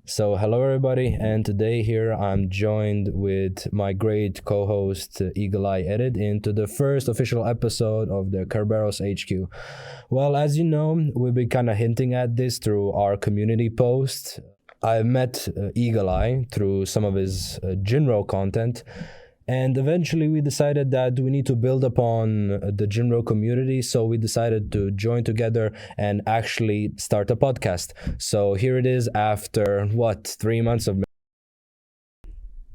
So, hello everybody, and today here I'm joined with my great co-host Eagle Eye Edit into the first official episode of the KerberosHQ. Well, as you know, we've been kind of hinting at this through our community post. I met Eagle Eye through some of his Jinroh content, and eventually we decided that we need to build upon the Jinroh community, so we decided to join together and actually start a podcast. So here it is after, 3 months of...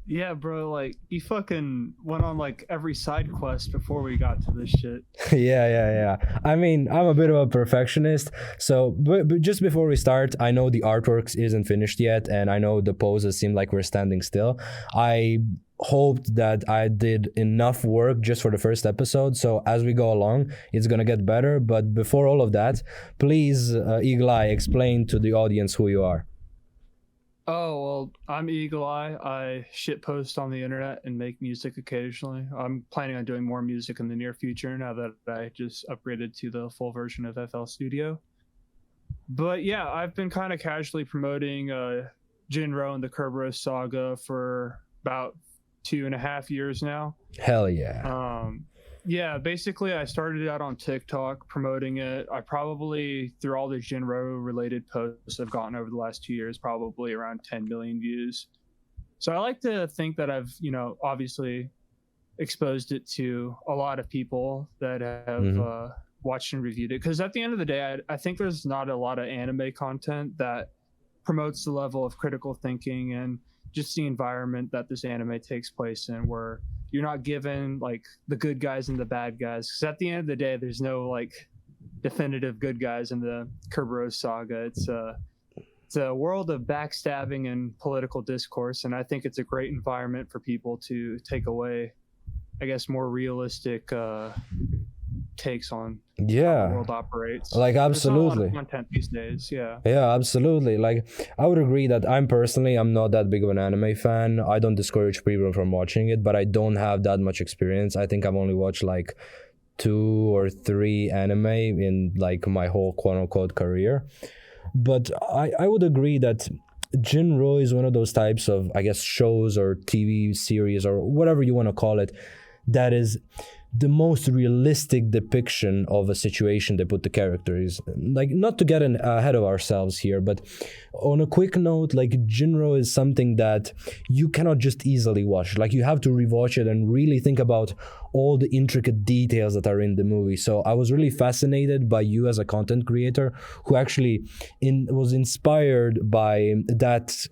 Yeah, bro, like, you fucking went on, like, every side quest before we got to this shit. Yeah. I mean, I'm a bit of a perfectionist, so but just before we start, I know the artwork isn't finished yet, and I know the poses seem like we're standing still. I hoped that I did enough work just for the first episode, so as we go along, it's gonna get better. But before all of that, please, Eagle Eye, explain to the audience who you are. Oh, well, I'm Eagle Eye. I shitpost on the internet and make music occasionally. I'm planning on doing more music in the near future now that I just upgraded to the full version of FL Studio. But yeah, I've been kind of casually promoting Jinroh and the Kerberos saga for about 2.5 years now. Hell yeah. Yeah, basically I started out on TikTok promoting it. I probably, through all the Jinroh related posts I've gotten over the last 2 years, probably around 10 million views. So I like to think that I've, obviously exposed it to a lot of people that have watched and reviewed it. Because at the end of the day, I think there's not a lot of anime content that promotes the level of critical thinking and just the environment that this anime takes place in, where you're not given like the good guys and the bad guys, because at the end of the day there's no like definitive good guys in the Kerberos saga. It's a world of backstabbing and political discourse, and I think it's a great environment for people to take away, I guess, more realistic takes on how the world operates. Like, absolutely. There's not a lot of content these days. Yeah, absolutely. Like, I would agree that I'm not that big of an anime fan. I don't discourage people from watching it, but I don't have that much experience. I think I've only watched like 2 or 3 anime in like my whole quote-unquote career. But I would agree that Jinroh is one of those types of, I guess, shows or TV series or whatever you want to call it, that is the most realistic depiction of a situation they put the characters. Like, not to get ahead of ourselves here, but on a quick note, like, Jinroh is something that you cannot just easily watch. Like, you have to rewatch it and really think about all the intricate details that are in the movie. So I was really fascinated by you as a content creator who actually was inspired by that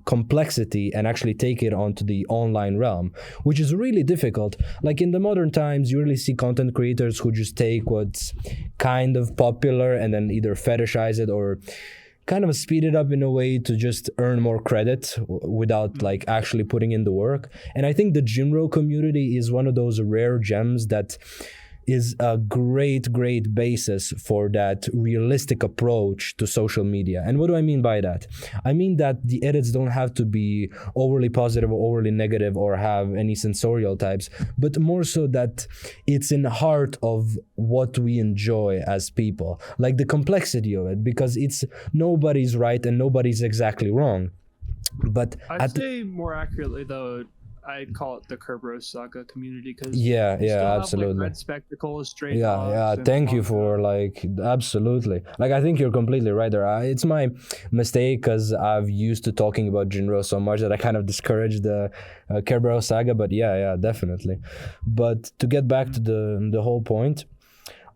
complexity and actually take it onto the online realm, which is really difficult. Like, in the modern times, you really see content creators who just take what's kind of popular and then either fetishize it or kind of speed it up in a way to just earn more credit without like actually putting in the work. And I think the Jinroh community is one of those rare gems that is a great basis for that realistic approach to social media. And what do I mean by that? I mean that the edits don't have to be overly positive or overly negative or have any sensorial types, but more so that it's in the heart of what we enjoy as people, like the complexity of it, because it's nobody's right and nobody's exactly wrong. But I'd say more accurately though, I'd call it the Kerberos saga community, because absolutely. Like red spectacles, straight thank you for like absolutely. Like, I think you're completely right there. It's my mistake because I've used to talking about Jinroh so much that I kind of discouraged the Kerberos saga. But yeah, definitely. But to get back to the whole point,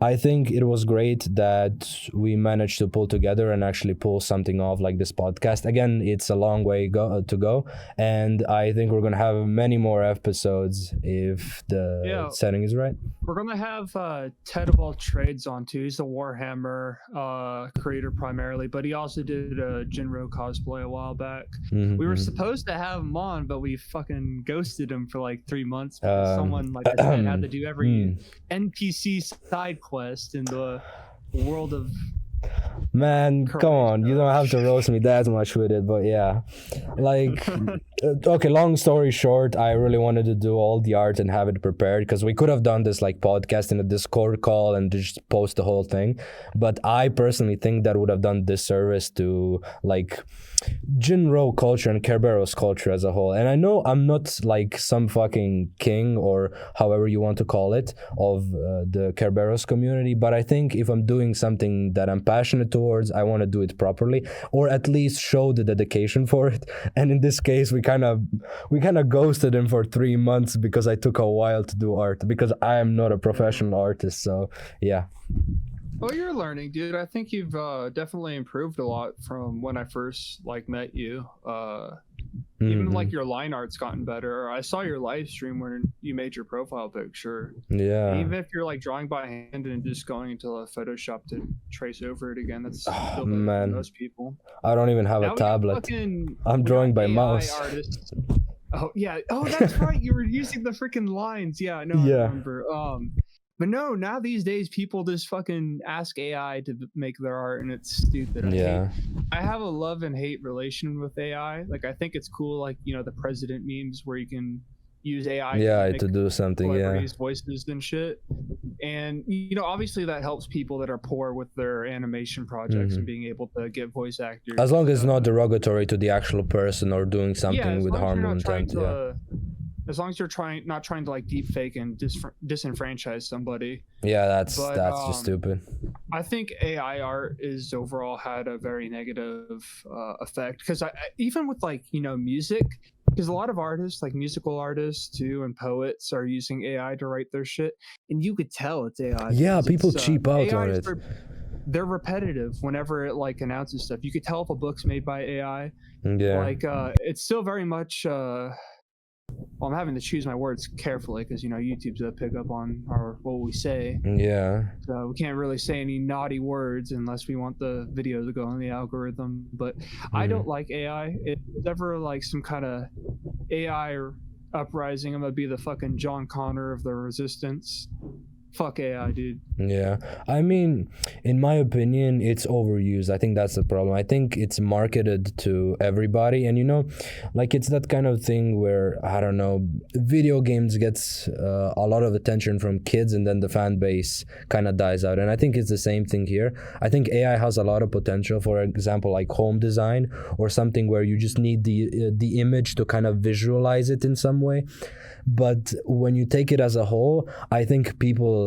I think it was great that we managed to pull together and actually pull something off like this podcast. Again, it's a long way to go, and I think we're going to have many more episodes if the setting is right. We're going to have Ted of all trades on too. He's a Warhammer creator primarily, but he also did a Jinroh cosplay a while back. We were supposed to have him on, but we fucking ghosted him for like 3 months because someone, like I said, had to do every NPC side quest in the world of Man, come on, you don't have to roast me that much with it, but yeah. Like, okay, long story short, I really wanted to do all the art and have it prepared, because we could have done this like podcast in a Discord call and just post the whole thing. But I personally think that would have done disservice to like Jinroh culture and Kerberos culture as a whole. And I know I'm not like some fucking king or however you want to call it of the Kerberos community, but I think if I'm doing something that I'm passionate towards, I want to do it properly, or at least show the dedication for it. And in this case, we kind of ghosted him for 3 months because I took a while to do art, because I am not a professional artist. So yeah. Well, you're learning, dude. I think you've definitely improved a lot from when I first like met you. Even like your line art's gotten better. I saw your live stream when you made your profile picture. Yeah. Even if you're like drawing by hand and just going into Photoshop to trace over it again, that's still better than most people. I don't even have a tablet. I'm drawing by mouse. Artists. Oh yeah. Oh, that's right. You were using the freaking lines. Yeah. No, I remember. But no, now these days people just fucking ask AI to make their art, and it's stupid. I have a love and hate relation with AI. Like, I think it's cool, like, you know, the president memes where you can use AI to do something, voices and shit. And you know, obviously that helps people that are poor with their animation projects and being able to get voice actors. As long as it's not derogatory to the actual person or doing something with harmful intent. As long as you're not trying to like deep fake and disenfranchise somebody. Yeah, that's just stupid. I think AI art is overall had a very negative effect, because I even with like, you know, music, because a lot of artists, like musical artists too, and poets are using AI to write their shit, and you could tell it's AI. Yeah, people cheap out on it. They're repetitive whenever it like announces stuff. You could tell if a book's made by AI. Yeah. Like it's still very much well, I'm having to choose my words carefully because, you know, YouTube's gonna pick up on what we say. Yeah. So we can't really say any naughty words unless we want the video to go on the algorithm. But I don't like AI. If there's ever like some kind of AI uprising, I'm gonna be the fucking John Connor of the resistance. Fuck AI, dude. Yeah, I mean, in my opinion, it's overused. I think that's the problem. I think it's marketed to everybody, and you know, like it's that kind of thing where, I don't know, video games gets a lot of attention from kids, and then the fan base kind of dies out. And I think it's the same thing here. I think AI has a lot of potential, for example, like home design or something where you just need the image to kind of visualize it in some way. But when you take it as a whole, I think people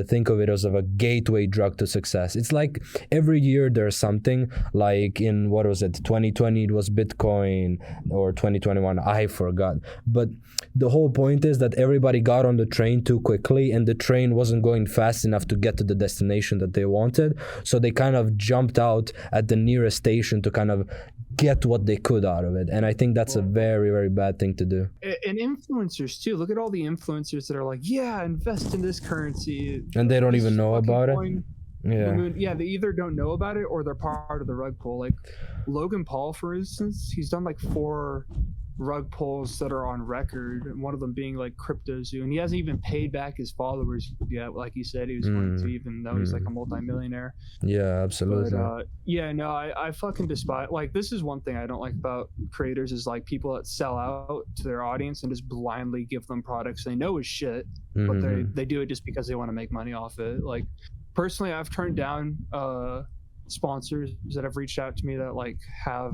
think of it as a gateway drug to success. It's like every year there's something, like in, what was it, 2020 it was Bitcoin, or 2021, I forgot. But the whole point is that everybody got on the train too quickly, and the train wasn't going fast enough to get to the destination that they wanted. So they kind of jumped out at the nearest station to kind of get what they could out of it. And I think that's a very, very bad thing to do. And influencers too. Look at all the influencers that are like, yeah, invest in this currency, and they don't even know about it. Yeah, they either don't know about it or they're part of the rug pull. Like Logan Paul, for instance, he's done like 4 rug pulls that are on record, and one of them being like CryptoZoo, and he hasn't even paid back his followers yet, like he said he was going to, even though he's like a multi-millionaire. Yeah, absolutely. But, yeah, no, I fucking despise, like, this is one thing I don't like about creators, is like people that sell out to their audience and just blindly give them products they know is shit, but they do it just because they want to make money off it. Like, personally, I've turned down sponsors that have reached out to me that like have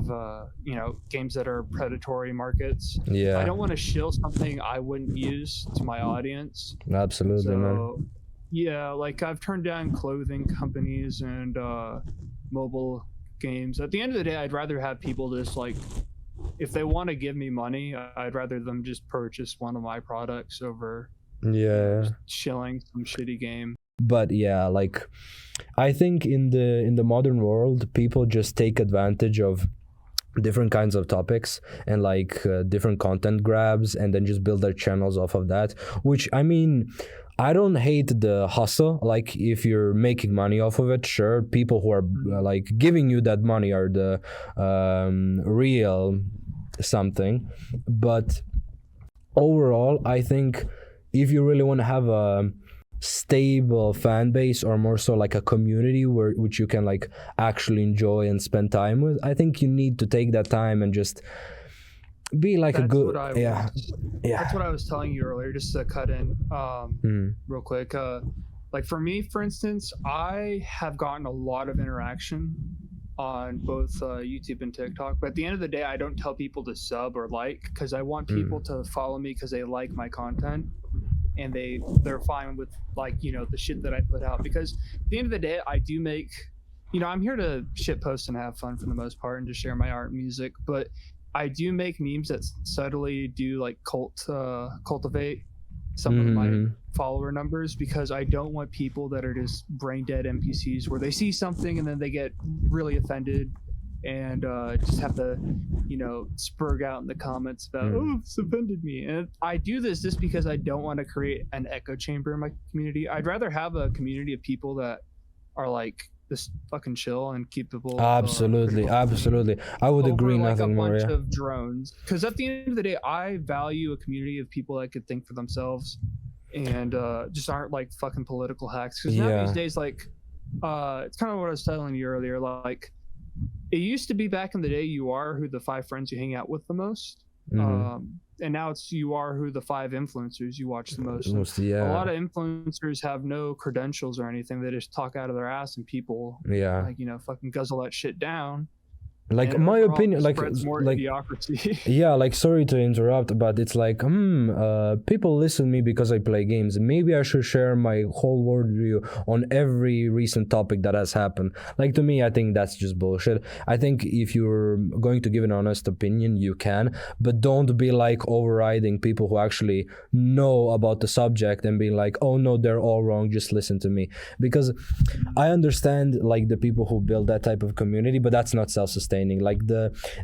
you know, games that are predatory markets. I don't want to shill something I wouldn't use to my audience. Absolutely. So, man. Yeah, like I've turned down clothing companies and mobile games. At the end of the day, I'd rather have people just like, if they want to give me money, I'd rather them just purchase one of my products over shilling some shitty game. But yeah, like I think in the modern world, people just take advantage of different kinds of topics and like different content grabs, and then just build their channels off of that, which, I mean, I don't hate the hustle. Like, if you're making money off of it, sure, people who are like giving you that money are the real something. But overall, I think if you really want to have stable fan base or more so like a community which you can like actually enjoy and spend time with, I think you need to take that time and just be like That's a good what I yeah was, yeah that's what I was telling you earlier, just to cut in real quick. Like for me, for instance, I have gotten a lot of interaction on both YouTube and TikTok, but at the end of the day, I don't tell people to sub or like, because I want people to follow me because they like my content and they're fine with, like, you know, the shit that I put out. Because at the end of the day, I do make, you know, I'm here to shit post and have fun for the most part and to share my art and music, but I do make memes that subtly do like cultivate some of my follower numbers, because I don't want people that are just brain dead NPCs where they see something and then they get really offended and just have to, you know, spurg out in the comments about, oh, this offended me. And I do this just because I don't want to create an echo chamber in my community. I'd rather have a community of people that are like just fucking chill and keep people absolutely I would agree, like nothing a more. bunch Yeah, of drones, because at the end of the day, I value a community of people that could think for themselves and just aren't like fucking political hacks. Because now these days, like it's kind of what I was telling you earlier, like it used to be back in the day, you are who the 5 friends you hang out with the most, and now it's you are who the 5 influencers you watch the most. A lot of influencers have no credentials or anything. They just talk out of their ass, and people like, you know, fucking guzzle that shit down. Like my opinion, like more idiocracy. Yeah, like sorry to interrupt, but it's like people listen to me because I play games. Maybe I should share my whole worldview on every recent topic that has happened. Like, to me, I think that's just bullshit. I think if you're going to give an honest opinion, you can, but don't be like overriding people who actually know about the subject and be like, oh no, they're all wrong, just listen to me. Because I understand like the people who build that type of community, but that's not self-sustaining. Like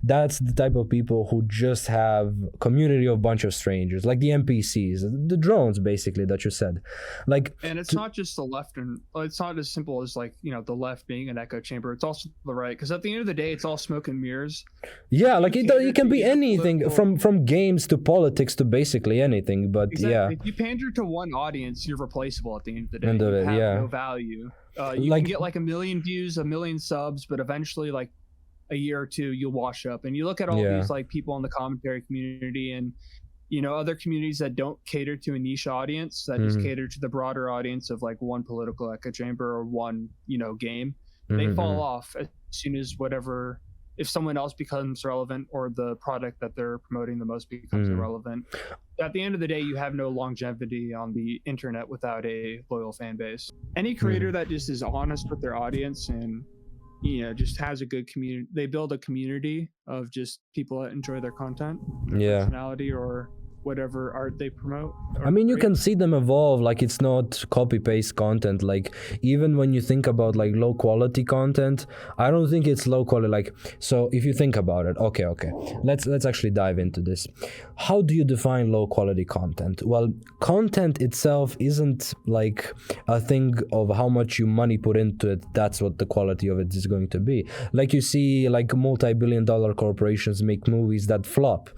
that's the type of people who just have community of bunch of strangers, like the NPCs, the drones, basically, that you said. Like, and it's not just the left, and it's not as simple as like, you know, the left being an echo chamber. It's also the right, because at the end of the day, it's all smoke and mirrors. Yeah, like it can be anything from games to politics to basically anything. But exactly. If you pander to one audience, you're replaceable at the end of the day. You have no value. You can get like 1 million views, 1 million subs, but eventually, like a year or two, you'll wash up. And you look at all these like people in the commentary community and, you know, other communities that don't cater to a niche audience, that just cater to the broader audience of like one political echo chamber or one, you know, game. They fall off as soon as whatever, if someone else becomes relevant or the product that they're promoting the most becomes irrelevant. At the end of the day, you have no longevity on the internet without a loyal fan base. Any creator that just is honest with their audience and, you know, just has a good community, they build a community of just people that enjoy their content, their personality, or whatever art they promote. I mean, you can see them evolve. Like, it's not copy paste content. Like, even when you think about like low quality content, I don't think it's low quality. Like, so if you think about it, okay, let's actually dive into this. How do you define low quality content? Well, content itself isn't like a thing of how much you money put into it. That's what the quality of it is going to be. Like, you see like multi-billion-dollar corporations make movies that flop.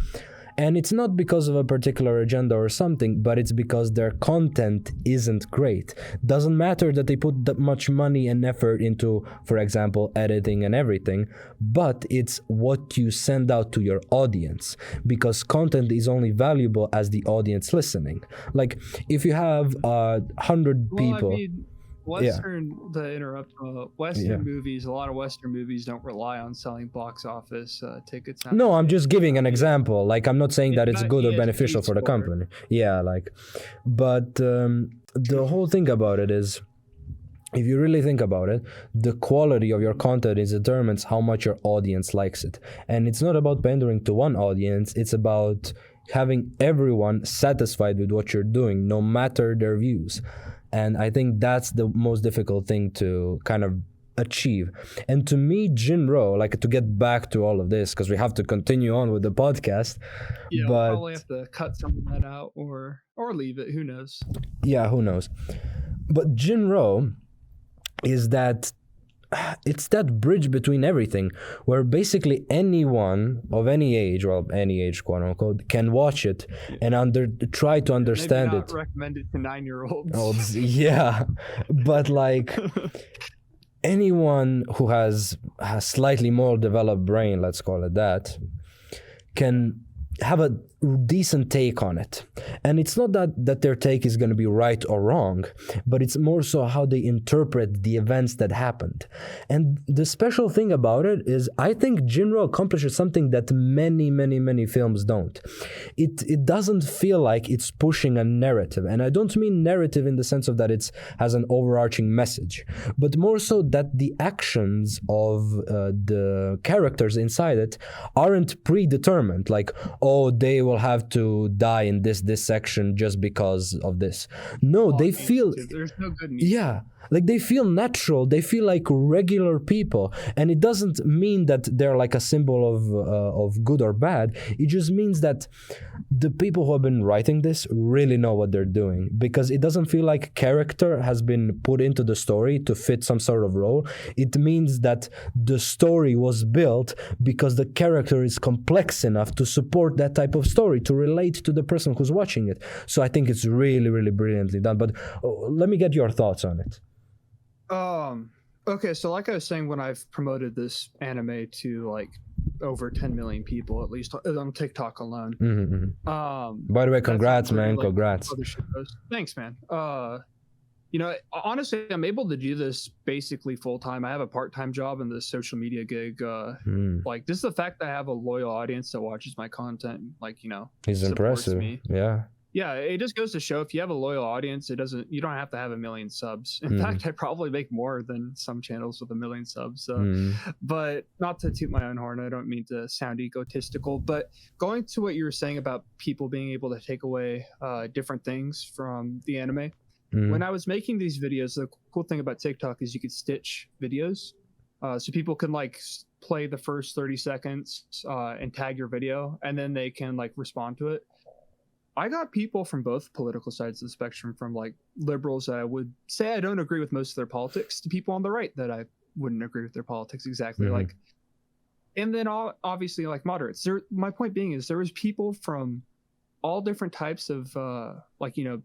And it's not because of a particular agenda or something, but it's because their content isn't great. Doesn't matter that they put that much money and effort into, for example, editing and everything, but it's what you send out to your audience, because content is only valuable as the audience listening. Like, if you have 100 people... I mean, Western movies, a lot of Western movies don't rely on selling box office tickets. No, I'm just giving an example. Like, I'm not saying that it's good or beneficial for the company. Yeah, like, but the whole thing about it is, if you really think about it, the quality of your content determines how much your audience likes it. And it's not about pandering to one audience, it's about having everyone satisfied with what you're doing, no matter their views. And I think that's the most difficult thing to kind of achieve. And to me, Jinroh, like, to get back to all of this, because we have to continue on with the podcast. Yeah, but we'll probably have to cut some of that out or leave it. Who knows? Yeah, who knows? But Jinroh is that it's that bridge between everything, where basically anyone of any age, well, any age, quote unquote, can watch it and try to understand Maybe it. not recommended to 9-year-olds. Oh, yeah, but like anyone who has a slightly more developed brain, let's call it that, can have a decent take on it. And it's not that their take is going to be right or wrong, but it's more so how they interpret the events that happened. And the special thing about it is, I think Jinroh accomplishes something that many films don't. It doesn't feel like it's pushing a narrative, and I don't mean narrative in the sense of that it has an overarching message, but more so that the actions of the characters inside it aren't predetermined, like, oh, they will have to die in this section just because of this. No, they feel, there's no good news. Yeah, like they feel natural, they feel like regular people, and it doesn't mean that they're like a symbol of good or bad. It just means that the people who have been writing this really know what they're doing, because it doesn't feel like character has been put into the story to fit some sort of role. It means that the story was built because the character is complex enough to support that type of story, to relate to the person who's watching it. So I think it's really brilliantly done. But let me get your thoughts on it. Okay, so like I was saying, when I've promoted this anime to like over 10 million people, at least on TikTok alone. By the way, congrats, man. Like, congrats. Thanks, man. You know, honestly, I'm able to do this basically full time. I have a part-time job and this social media gig. Like, just the fact that I have a loyal audience that watches my content, like, you know, he's impressive. Me. Yeah, it just goes to show, if you have a loyal audience, you don't have to have 1 million subs. In fact, I probably make more than some channels with 1 million subs. But not to toot my own horn, I don't mean to sound egotistical, but going to what you were saying about people being able to take away different things from the anime. When I was making these videos, the cool thing about TikTok is you could stitch videos. So people can like play the first 30 seconds and tag your video, and then they can like respond to it. I got people from both political sides of the spectrum, from like liberals that I would say I don't agree with most of their politics, to people on the right that I wouldn't agree with their politics exactly. Like, and then obviously like moderates. My point being is there was people from all different types of like, you know,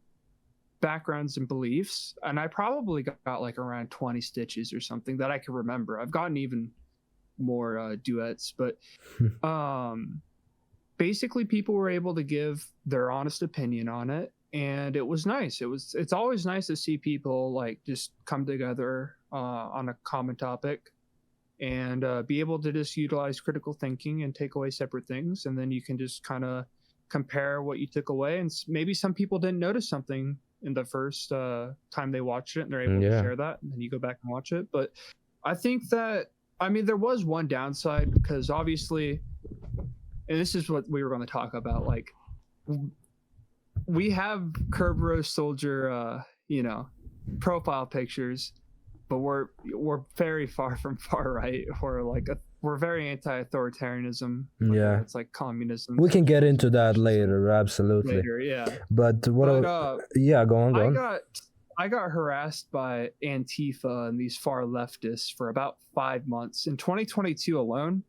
backgrounds and beliefs, and I probably got like around 20 stitches or something that I can remember. I've gotten even more duets, but basically people were able to give their honest opinion on it, and it was nice. It's always nice to see people like just come together on a common topic and be able to just utilize critical thinking and take away separate things, and then you can just kind of compare what you took away. And maybe some people didn't notice something in the first time they watched it, and they're able to share that, and then you go back and watch it. But I think that, I mean, there was one downside, because obviously, and this is what we were going to talk about, like, we have Kerberos soldier you know, profile pictures, but we're very far from far right, or like we're very anti-authoritarianism. Yeah, it's like communism. We can get into that later, absolutely. Later, yeah. But yeah, go on. I got harassed by Antifa and these far leftists for about 5 months. In 2022 alone,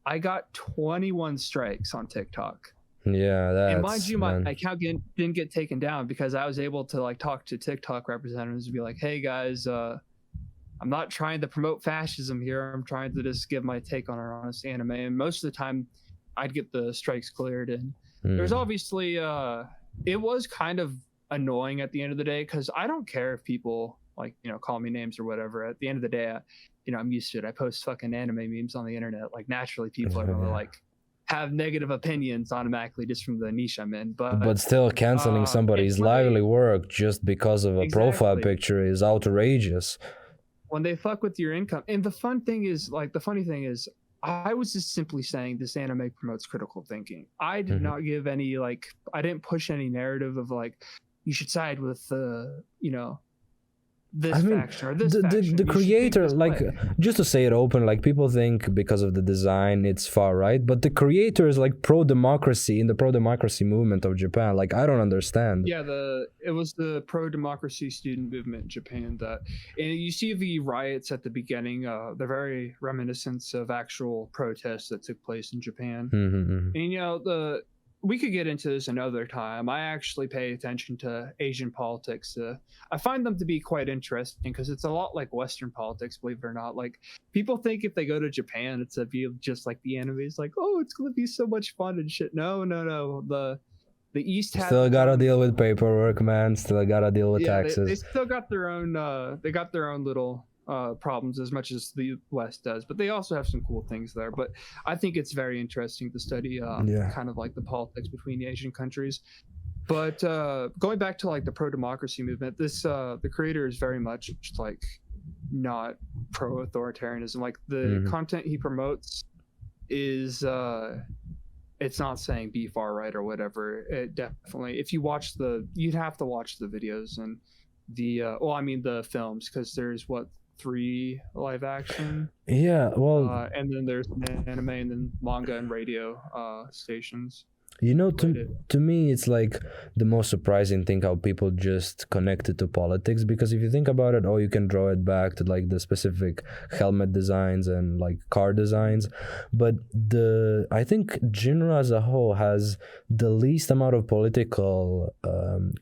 I got 21 strikes on TikTok. Yeah, that's, and mind you, my account didn't get taken down, because I was able to like talk to TikTok representatives and be like, hey guys, I'm not trying to promote fascism here. I'm trying to just give my take on our honest anime. And most of the time I'd get the strikes cleared. And there's obviously it was kind of annoying at the end of the day, because I don't care if people like, you know, call me names or whatever. At the end of the day, you know, I'm used to it. I post fucking anime memes on the internet. Like, naturally people are gonna like have negative opinions automatically just from the niche I'm in. But still, canceling somebody's lively work just because of a profile picture is outrageous. When they fuck with your income. And the funny thing is, I was just simply saying this anime promotes critical thinking. I did not give any, like, I didn't push any narrative of like, you should side with you know, this faction or this faction. The creator, like, way. just to say it open, like, people think because of the design it's far right, but the creator is like pro-democracy in the pro-democracy movement of Japan. Like, I don't understand. Yeah, it was the pro-democracy student movement in Japan and you see the riots at the beginning. They're very reminiscent of actual protests that took place in Japan. And we could get into this another time. I actually pay attention to Asian politics. I find them to be quite interesting because it's a lot like Western politics, believe it or not. Like, people think if they go to Japan, it's a view of just like the enemies, like, oh, it's going to be so much fun and shit. No. The East has still gotta deal with paperwork, man. Still gotta deal with taxes. They still got their own. They got their own little problems as much as the West does, but they also have some cool things there. But I think it's very interesting to study kind of like the politics between the Asian countries. But going back to like the pro-democracy movement, the creator is very much like not pro-authoritarianism. Like, the content he promotes is it's not saying be far right or whatever. It definitely, if you watch you'd have to watch the videos and the films, because there's 3 live action. Yeah, well, and then there's anime and then manga and radio stations. To me, it's like the most surprising thing how people just connect it to politics, because if you think about it, you can draw it back to like the specific helmet designs and like car designs, but I think Jinroh as a whole has the least amount of political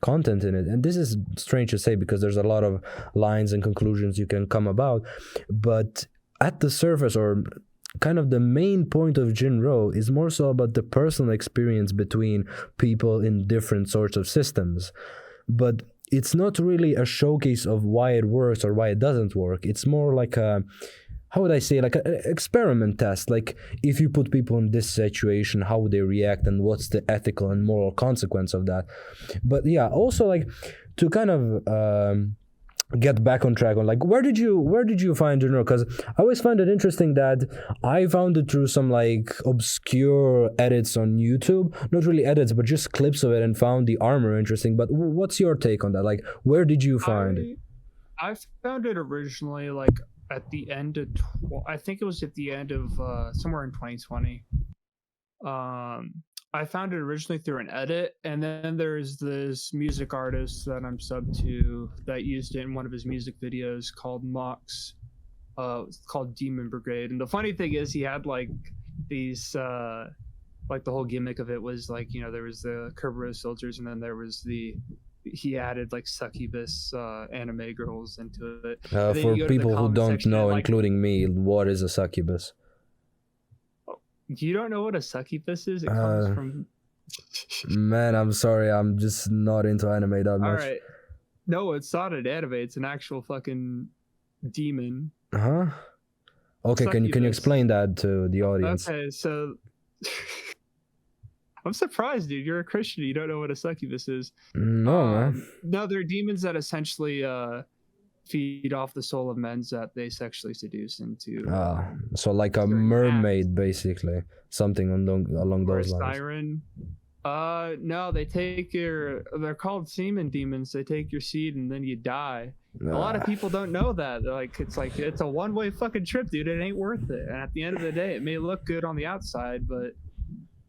content in it, and this is strange to say because there's a lot of lines and conclusions you can come about, but at the surface, or kind of the main point of Jinroh, is more so about the personal experience between people in different sorts of systems. But it's not really a showcase of why it works or why it doesn't work. It's more like an experiment test. Like, if you put people in this situation, how would they react and what's the ethical and moral consequence of that? But yeah, also like to kind of get back on track on like where did you find Jinroh? Because I always find it interesting that I found it through some like obscure edits on YouTube, not really edits but just clips of it, and found the armor interesting. But what's your take on that? Like, where did you find it? I found it originally like at the end of I think it was at the end of somewhere in 2020. I found it originally through an edit, and then there's this music artist that I'm subbed to that used it in one of his music videos called Mox. It's called Demon Brigade. And the funny thing is, he had like these like the whole gimmick of it was like, there was the Kerberos soldiers, and then there was he added like succubus anime girls into it. For people who don't know, including me, what is a succubus? You don't know what a succubus is? It comes from... Man, I'm sorry. I'm just not into anime that much. Alright. No, it's not an anime. It's an actual fucking demon. Okay, succubus. Can you explain that to the audience? Okay, so... I'm surprised, dude. You're a Christian. You don't know what a succubus is. No, man. No, they're demons that essentially... feed off the soul of men that they sexually seduce into. So like a mermaid, basically, something along those lines. Siren. No, they take they're called semen demons. They take your seed and then you die. A lot of people don't know that. It's a one-way fucking trip, dude. It ain't worth it. And at the end of the day, it may look good on the outside, but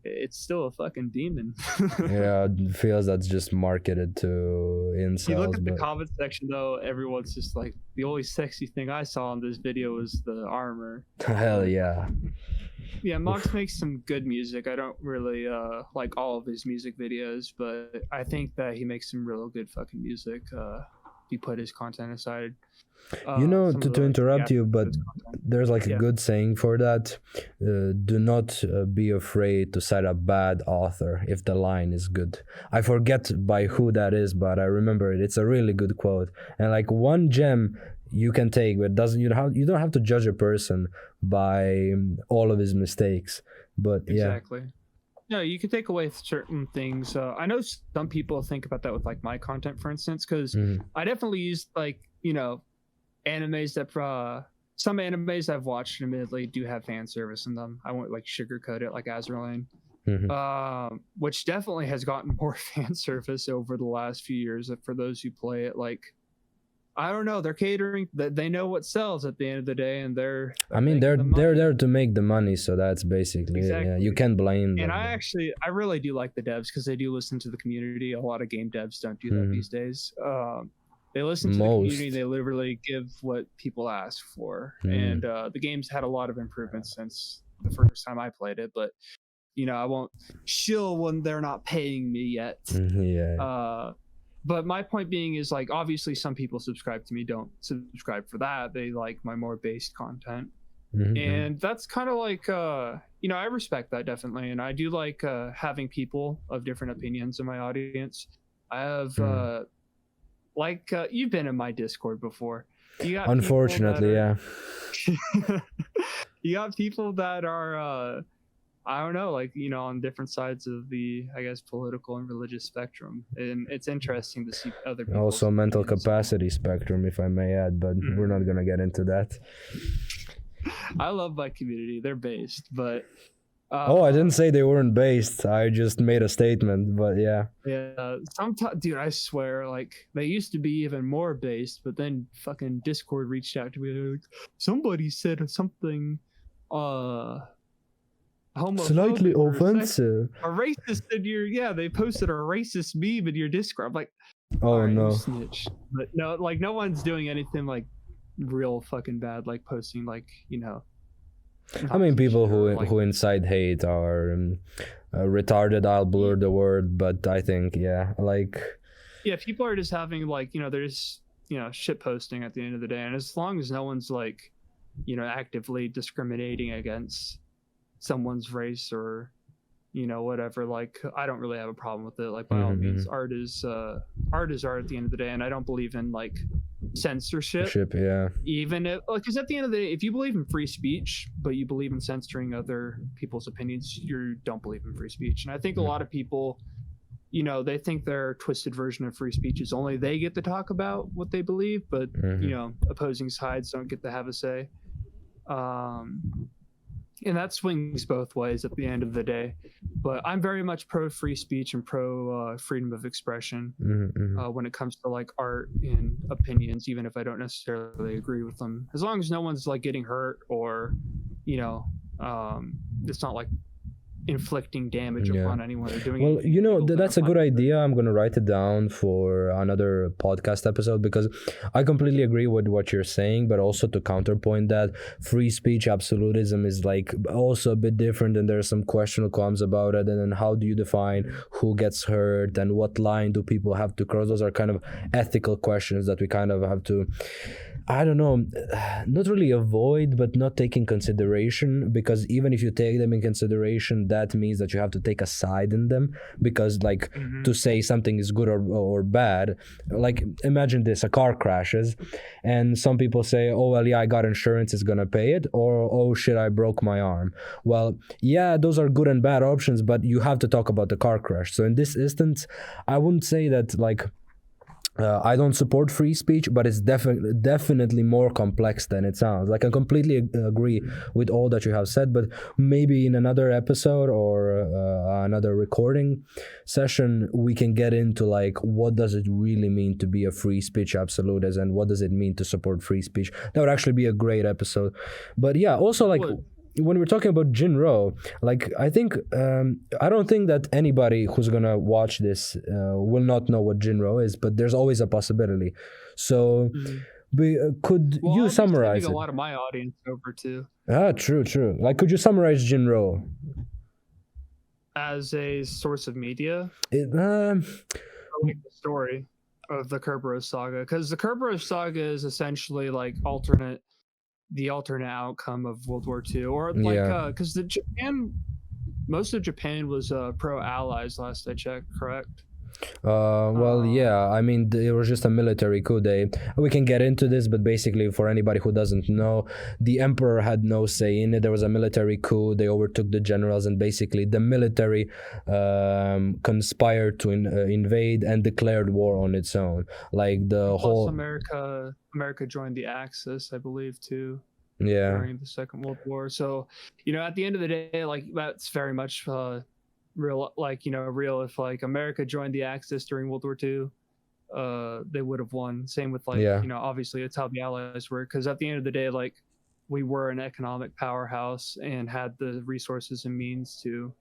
it's still a fucking demon. Yeah, it feels that's just marketed to incels. You look at the comment section though, everyone's just like, the only sexy thing I saw in this video was the armor. Hell yeah. Yeah, Mox makes some good music. I don't really like all of his music videos, but I think that he makes some real good fucking music. He put his content aside. To interrupt you, but there's like a good saying for that. Do not be afraid to cite a bad author if the line is good. I forget by who that is, but I remember it. It's a really good quote. And like one gem you can take, but you don't have to judge a person by all of his mistakes. But exactly. No, you can take away certain things. I know some people think about that with like my content, for instance, because I definitely use like, animes that some animes I've watched admittedly do have fan service in them. I won't like sugarcoat it like Azrael Lane, which definitely has gotten more fan service over the last few years for those who play it. Like I don't know. They're catering. They know what sells at the end of the day, and they're I mean, they're making the money. there to make the money, so that's basically it. Yeah, Exactly. you can't blame them. And I really do like the devs because they do listen to the community. A lot of game devs don't do that Mhm. these days. They listen to the Most. community. They literally give what people ask for. Mhm. And the game's had a lot of improvements since the first time I played it. But I won't shill when they're not paying me yet. Yeah. But my point being is, like, obviously some people subscribe to me don't subscribe for that. They like my more based content. Mhm. And that's kind of like I respect that definitely, and I do like having people of different opinions in my audience. I have you've been in my Discord before. You got Unfortunately, yeah. You got people that are I don't know, like, on different sides of the, I guess, political and religious spectrum, and it's interesting to see other people. Also mental capacity spectrum, if I may add, but we're not gonna get into that. I love my community. They're based, but I didn't say they weren't based. I just made a statement, but yeah. Yeah, sometimes, dude, I swear, like, they used to be even more based, but then fucking Discord reached out to me. They're like, somebody said something, homophobic, Slightly or offensive. a racist in your, they posted a racist meme in your Discord. I'm like, Oh "Alright, no. you snitch." But no, like, no one's doing anything like real fucking bad, like posting, like, I mean, people like, who incite hate are retarded. I'll blur the word, but I think people are just having, like, there's shit posting at the end of the day, and as long as no one's, like, actively discriminating against someone's race or whatever, like, I don't really have a problem with it. Like, by all means, art is art at the end of the day, and I don't believe in, like, censorship. Yeah. Even if, because at the end of the day, if you believe in free speech but you believe in censoring other people's opinions, you don't believe in free speech. And I think a lot of people, they think their twisted version of free speech is only they get to talk about what they believe, but opposing sides don't get to have a say. And that swings both ways at the end of the day. But I'm very much pro free speech and pro freedom of expression when it comes to, like, art and opinions, even if I don't necessarily agree with them. As long as no one's, like, getting hurt or, it's not like inflicting damage upon anyone or doing that's a good idea. I'm gonna write it down for another podcast episode, because I completely agree with what you're saying, but also to counterpoint that, free speech absolutism is, like, also a bit different, and there's some questionable comments about it. And then how do you define who gets hurt and what line do people have to cross? Those are kind of ethical questions that we kind of have to, I don't know, not really avoid, but not take in consideration, because even if you take them in consideration, that means that you have to take a side in them, because, like, to say something is good or bad, like, imagine this: a car crashes and some people say, oh well, yeah, I got insurance, it's gonna pay it, or oh shit, I broke my arm. Well, yeah, those are good and bad options, but you have to talk about the car crash. So in this instance, I wouldn't say that, like, I don't support free speech, but it's definitely more complex than it sounds. Like, I completely agree with all that you have said, but maybe in another episode or another recording session, we can get into, like, what does it really mean to be a free speech absolutist, and what does it mean to support free speech. That would actually be a great episode. But yeah, also, like, when we're talking about Jinroh, like, I think I don't think that anybody who's gonna watch this will not know what Jinroh is, but there's always a possibility. So could you summarize it? A lot of my audience over too. True. Like, could you summarize Jinroh as a source of media? Like the story of the Kerberos saga, because the Kerberos saga is essentially, like, the alternate outcome of World War II, or, like, because most of Japan was pro-allies last I checked, correct? Well, yeah, I mean, it was just a military coup. We can get into this, but basically, for anybody who doesn't know, the emperor had no say in it. There was a military coup. They overtook the generals, and basically the military conspired to invade and declared war on its own. Like, the whole America joined the Axis, I believe, too. Yeah. During the Second World War. So, at the end of the day, like, that's very much real. Like, real if, like, America joined the Axis during World War II, they would have won. Same with like, Yeah. you know, obviously it's how the Allies were, because at the end of the day, like we were an economic powerhouse and had the resources and means to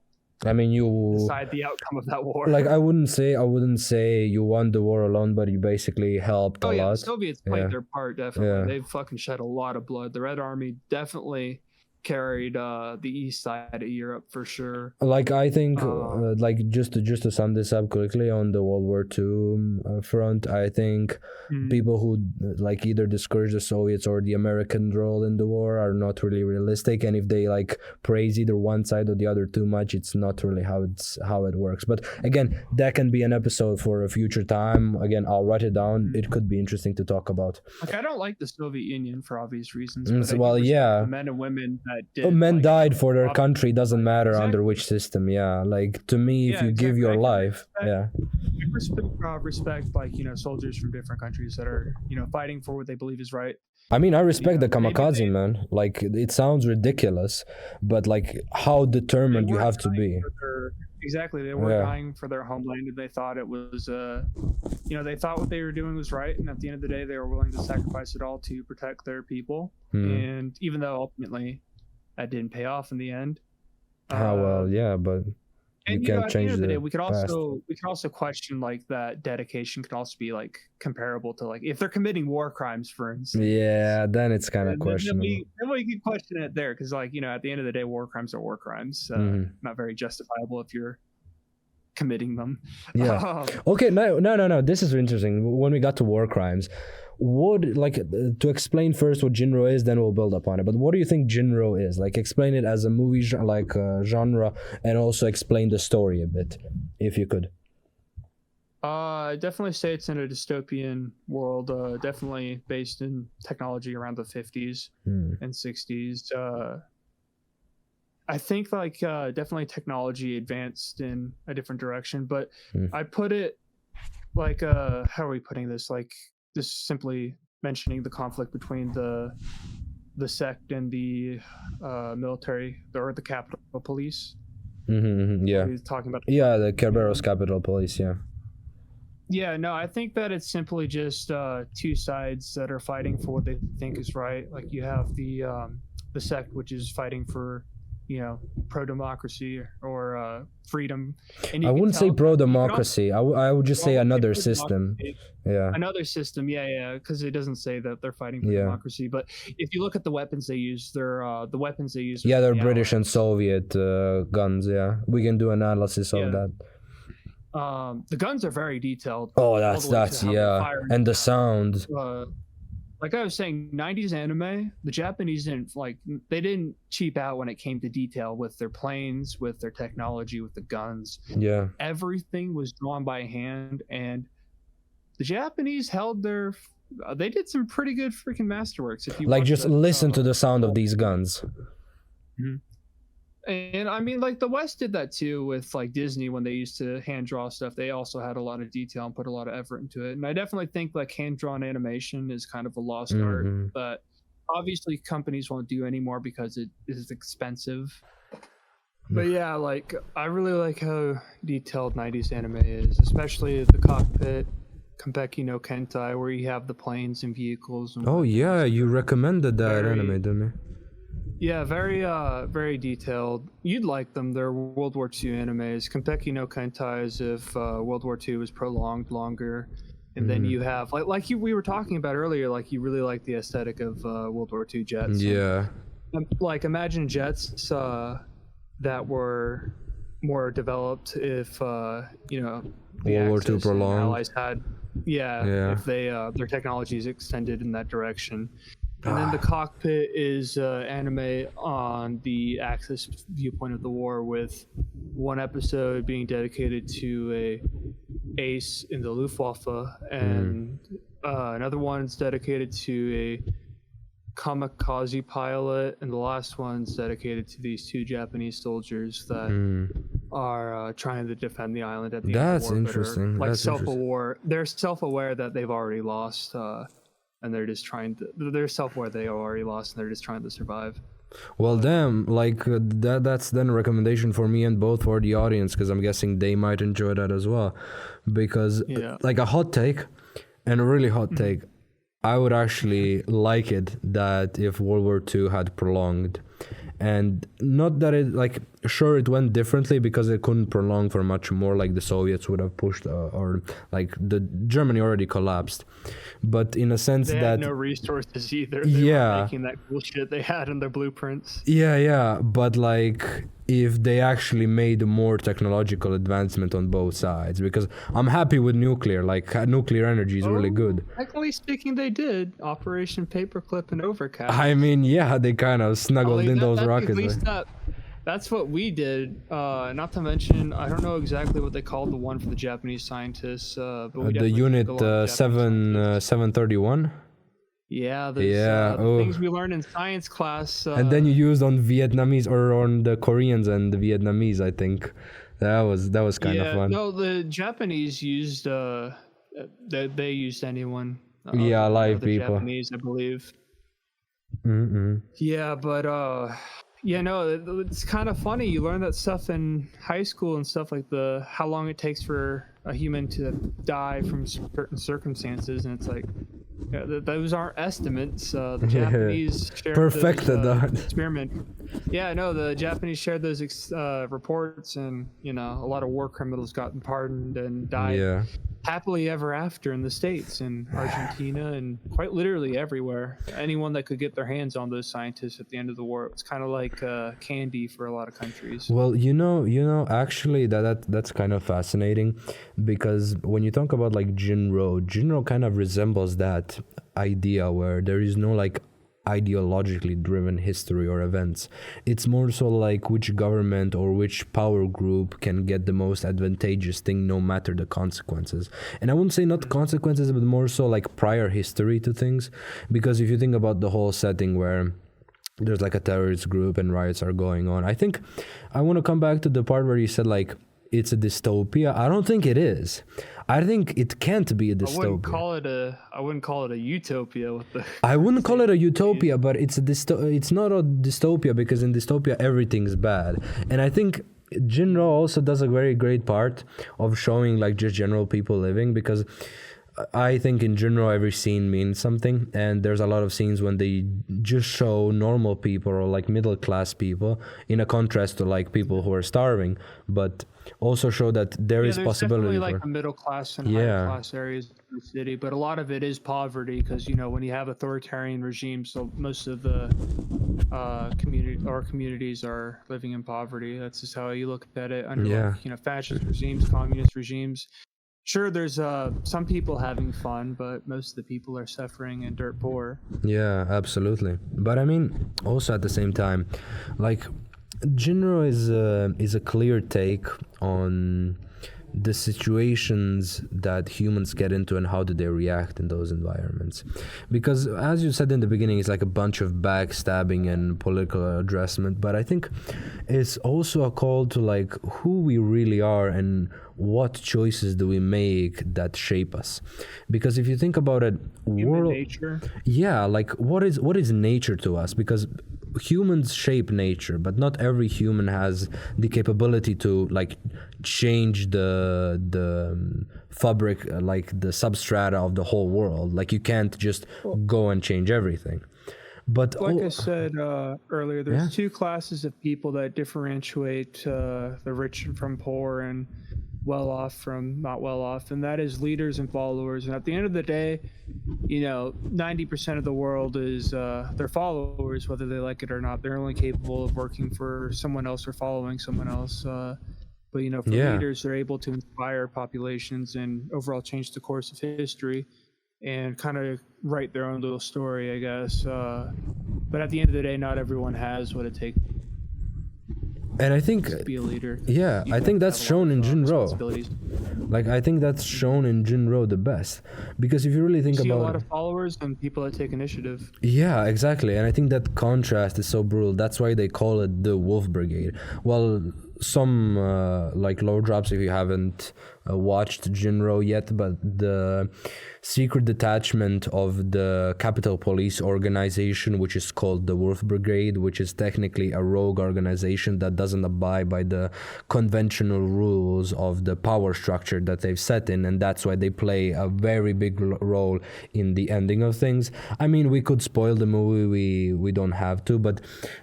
I mean, you decide the outcome of that war. like I wouldn't say you won the war alone, but you basically helped Oh a yeah, the lot. Soviets played their part, definitely. Yeah. They've fucking shed a lot of blood. The Red Army definitely carried the east side of Europe for sure. Like I think, like just to sum this up quickly on the World War II front, I think people who like either discourage the Soviets or the American role in the war are not really realistic, and if they like praise either one side or the other too much, it's not really how it works. But again, that can be an episode for a future time. Again, I'll write it down. It could be interesting to talk about. Like I don't like the Soviet Union for obvious reasons. But Well, yeah, the men and women that did. men like, died for their country. Doesn't matter Exactly. under which system. Yeah, like to me, if you give your life, I respect like, you know, soldiers from different countries that are, you know, fighting for what they believe is right. I mean, I respect the kamikaze, man. Like, it sounds ridiculous, but like, how determined you have to be. Exactly, they were dying for their homeland, and they thought it was, you know, they thought what they were doing was right, and at the end of the day, they were willing to sacrifice it all to protect their people. And even though ultimately that didn't pay off in the end. Well, yeah, but you can't change the we could also question like that dedication could also be like comparable to like if they're committing war crimes, for instance. Yeah, then it's kind of questionable. Then we can question it there, because like, you know, at the end of the day, war crimes are war crimes. Not very justifiable if you're committing them. Yeah. Okay. No. This is interesting. When we got to war crimes, to explain first what Jinroh is, then we'll build upon it. But what do you think Jinroh is? Like, explain it as a movie genre, and also explain the story a bit, if you could. I definitely say it's in a dystopian world. Definitely based in technology around the 50s and 60s. I think like definitely technology advanced in a different direction, but I put it like how are we putting this? Like just simply mentioning the conflict between the sect and the military or the Capitol Police. Yeah. Talking about the Kerberos Capitol Police. Yeah. Yeah, no, I think that it's simply just two sides that are fighting for what they think is right. Like you have the sect, which is fighting for, you know, pro-democracy or freedom. And I wouldn't say pro-democracy. I would just say another system. Yeah. Another system, yeah, because it doesn't say that they're fighting for democracy. But if you look at the weapons they use, they're the weapons they use. Yeah, they're British and Soviet guns. Yeah, we can do analysis of that. The guns are very detailed. Oh, that's yeah, and the sound. Like I was saying, 90s anime, the Japanese they didn't cheap out when it came to detail with their planes, with their technology, with the guns. Yeah. Everything was drawn by hand, and the Japanese they did some pretty good freaking masterworks. If you like just listen to the sound of these guns. And I mean, like the West did that too with like Disney when they used to hand draw stuff. They also had a lot of detail and put a lot of effort into it. And I definitely think like hand drawn animation is kind of a lost art, but obviously companies won't do anymore because it is expensive. But yeah, like I really like how detailed 90s anime is, especially the cockpit, Konpeki no Kentai, where you have the planes and vehicles. And you recommended that anime, didn't you? Yeah, very detailed. You'd like them. They're World War II animes. Konpeki no Kentai is if World War II was prolonged longer. And then you have, we were talking about earlier, like you really like the aesthetic of World War II jets. Yeah. And, like imagine jets that were more developed if, you know, the World War II prolonged. Allies had, if they their technologies extended in that direction. And then the cockpit is anime on the Axis viewpoint of the war, with one episode being dedicated to a ace in the Luftwaffe, and another one's dedicated to a kamikaze pilot, and the last one's dedicated to these two Japanese soldiers that are trying to defend the island at the end of the war. Interesting. Like self-aware. They're self-aware that they've already lost. And they're just they're self-aware they already lost, and they're just trying to survive. Well, damn, like that's then a recommendation for me and both for the audience, because I'm guessing they might enjoy that as well. Because like a hot take, and a really hot take, I would actually like it that if World War II had prolonged, and not that it, like, sure, it went differently because it couldn't prolong for much more, like the Soviets would have pushed, or like the Germany already collapsed, but in a sense they that had no resources either. They were making that cool shit they had in their blueprints. Yeah, but like if they actually made more technological advancement on both sides, because I'm happy with nuclear, like nuclear energy is really good. Technically speaking, they did Operation Paperclip and Overcast. I mean, yeah, they kind of snuggled in those rockets. At least that's what we did. Not to mention, I don't know exactly what they called the one for the Japanese scientists. But we the unit 731. Yeah, the things we learned in science class. And then you used on Vietnamese, or on the Koreans and the Vietnamese, I think. That was kind of fun. No, the Japanese used they used anyone. Live the people. Japanese, I believe. Mm-mm. Yeah, but it's kind of funny. You learn that stuff in high school and stuff, like how long it takes for a human to die from certain circumstances, and it's like, those aren't estimates. The Japanese shared perfected that experiment. Yeah, no, the Japanese shared those reports, and a lot of war criminals got pardoned and died happily ever after in the States and Argentina and quite literally everywhere. Anyone that could get their hands on those scientists at the end of the war, it's kind of like candy for a lot of countries. Well, actually that's kind of fascinating, because when you talk about like Jinroh kind of resembles that idea where there is no like ideologically driven history or events. It's more so like which government or which power group can get the most advantageous thing, no matter the consequences. And I wouldn't say not consequences, but more so like prior history to things. Because if you think about the whole setting where there's like a terrorist group and riots are going on, I think I want to come back to the part where you said like it's a dystopia. I don't think it is. I think it can't be a dystopia. I wouldn't call it a utopia with the I wouldn't call it a utopia, but it's not a dystopia, because in dystopia everything's bad. And I think Jinroh also does a very great part of showing like just general people living, because I think in Jinroh every scene means something, and there's a lot of scenes when they just show normal people or like middle class people in a contrast to like people who are starving, but also show that there is possibility like the middle class and higher class areas of the city, but a lot of it is poverty, because when you have authoritarian regimes, so most of the communities are living in poverty. That's just how you look at it under fascist regimes, communist regimes. Sure, there's some people having fun, but most of the people are suffering and dirt poor. Yeah, absolutely. But I mean, also at the same time, like Jinroh is a clear take on the situations that humans get into and how do they react in those environments. Because as you said in the beginning, it's like a bunch of backstabbing and political addressment, but I think it's also a call to like who we really are and what choices do we make that shape us. Because if you think about it, nature. Yeah, like what is nature to us? Because humans shape nature, but not every human has the capability to like change the fabric, like the substrata of the whole world. Like you can't just go and change everything. But like I said earlier, there's two classes of people that differentiate the rich from poor and well off from not well off, and that is leaders and followers. And at the end of the day, 90% of the world is their followers, whether they like it or not. They're only capable of working for someone else or following someone else. But for leaders, they're able to inspire populations and overall change the course of history and kind of write their own little story, I guess. But at the end of the day, not everyone has what it takes. And I think to be a leader. Yeah, I think that's shown in Jinroh. Like I think that's shown in Jinroh the best, because if you really think about it, a lot of followers and people that take initiative. Yeah, exactly. And I think that contrast is so brutal. That's why they call it the Wolf Brigade. Well, some like low drops if you haven't watched Jinroh yet, but the secret detachment of the Capitol Police organization, which is called the Wolf Brigade, which is technically a rogue organization that doesn't abide by the conventional rules of the power structure that they've set in, and that's why they play a very big role in the ending of things. I mean, we could spoil the movie, we don't have to, but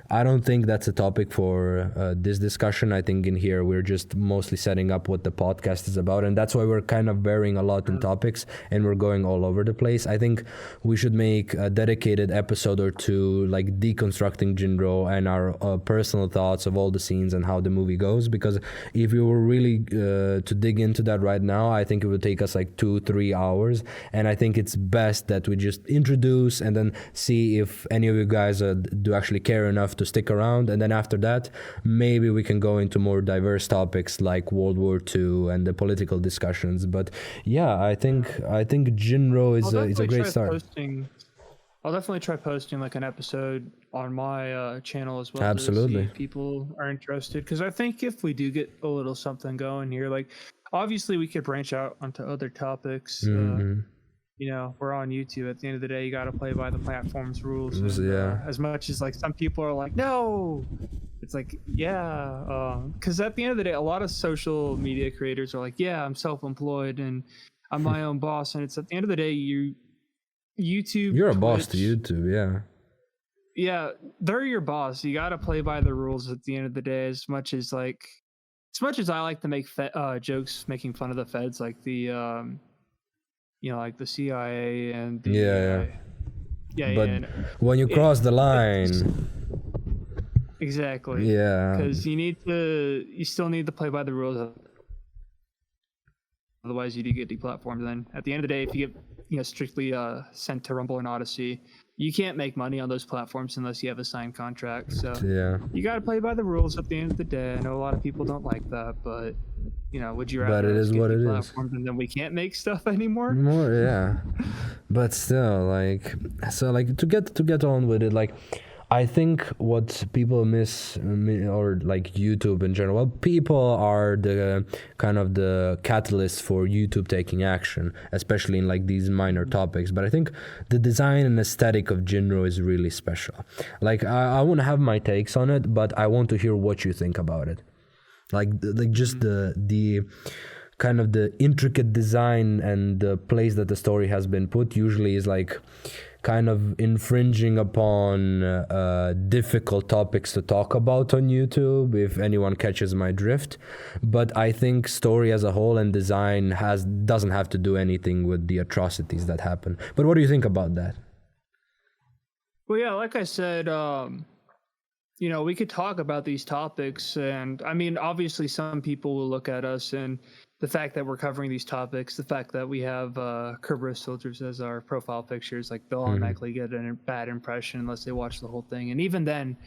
I don't think that's a topic for this discussion. I think in here we're just mostly setting up what the podcast is about, and that's why we're kind of varying a lot in topics and we're going all over the place. I think we should make a dedicated episode or two, like deconstructing Jin-Roh and our personal thoughts of all the scenes and how the movie goes, because if we were really to dig into that right now, I think it would take us like 2-3 hours, and I think it's best that we just introduce and then see if any of you guys do actually care enough to stick around, and then after that maybe we can go into more diverse topics like World War II and the political discussions. But yeah, I think Jinroh is a great start. I'll definitely try posting like an episode on my channel as well. Absolutely. To see if people are interested, because I think if we do get a little something going here, like obviously we could branch out onto other topics. You know, we're on YouTube. At the end of the day, you got to play by the platform's rules. And, as much as like some people are like, no, it's like, yeah. Because at the end of the day, a lot of social media creators are like, yeah, I'm self-employed and I'm my own boss. And it's at the end of the day, YouTube. You're Twitch, a boss to YouTube, yeah. Yeah, they're your boss. You got to play by the rules at the end of the day. As much as I like to make jokes making fun of the feds, like the you know, like the CIA and the but when you cross the line, exactly, because you still need to play by the rules, otherwise you do get deplatformed. Then at the end of the day, if you get strictly sent to Rumble and Odyssey, you can't make money on those platforms unless you have a signed contract. So you got to play by the rules at the end of the day. I know a lot of people don't like that, but would you rather it is what it is, and then we can't make stuff anymore? But still, to get on with it, I think what people miss, or like YouTube in general, well, people are the kind of the catalyst for YouTube taking action, especially in like these minor topics. But I think the design and aesthetic of Jinroh is really special. Like I want to have my takes on it, but I want to hear what you think about it. Like just the kind of the intricate design and the place that the story has been put usually is like kind of infringing upon difficult topics to talk about on YouTube, if anyone catches my drift. But I think story as a whole and design doesn't have to do anything with the atrocities that happen. But what do you think about that? Well, yeah, like I said, we could talk about these topics, and I mean, obviously some people will look at us and the fact that we're covering these topics, the fact that we have Kerberos filters as our profile pictures, like they'll automatically get a bad impression unless they watch the whole thing. And even then,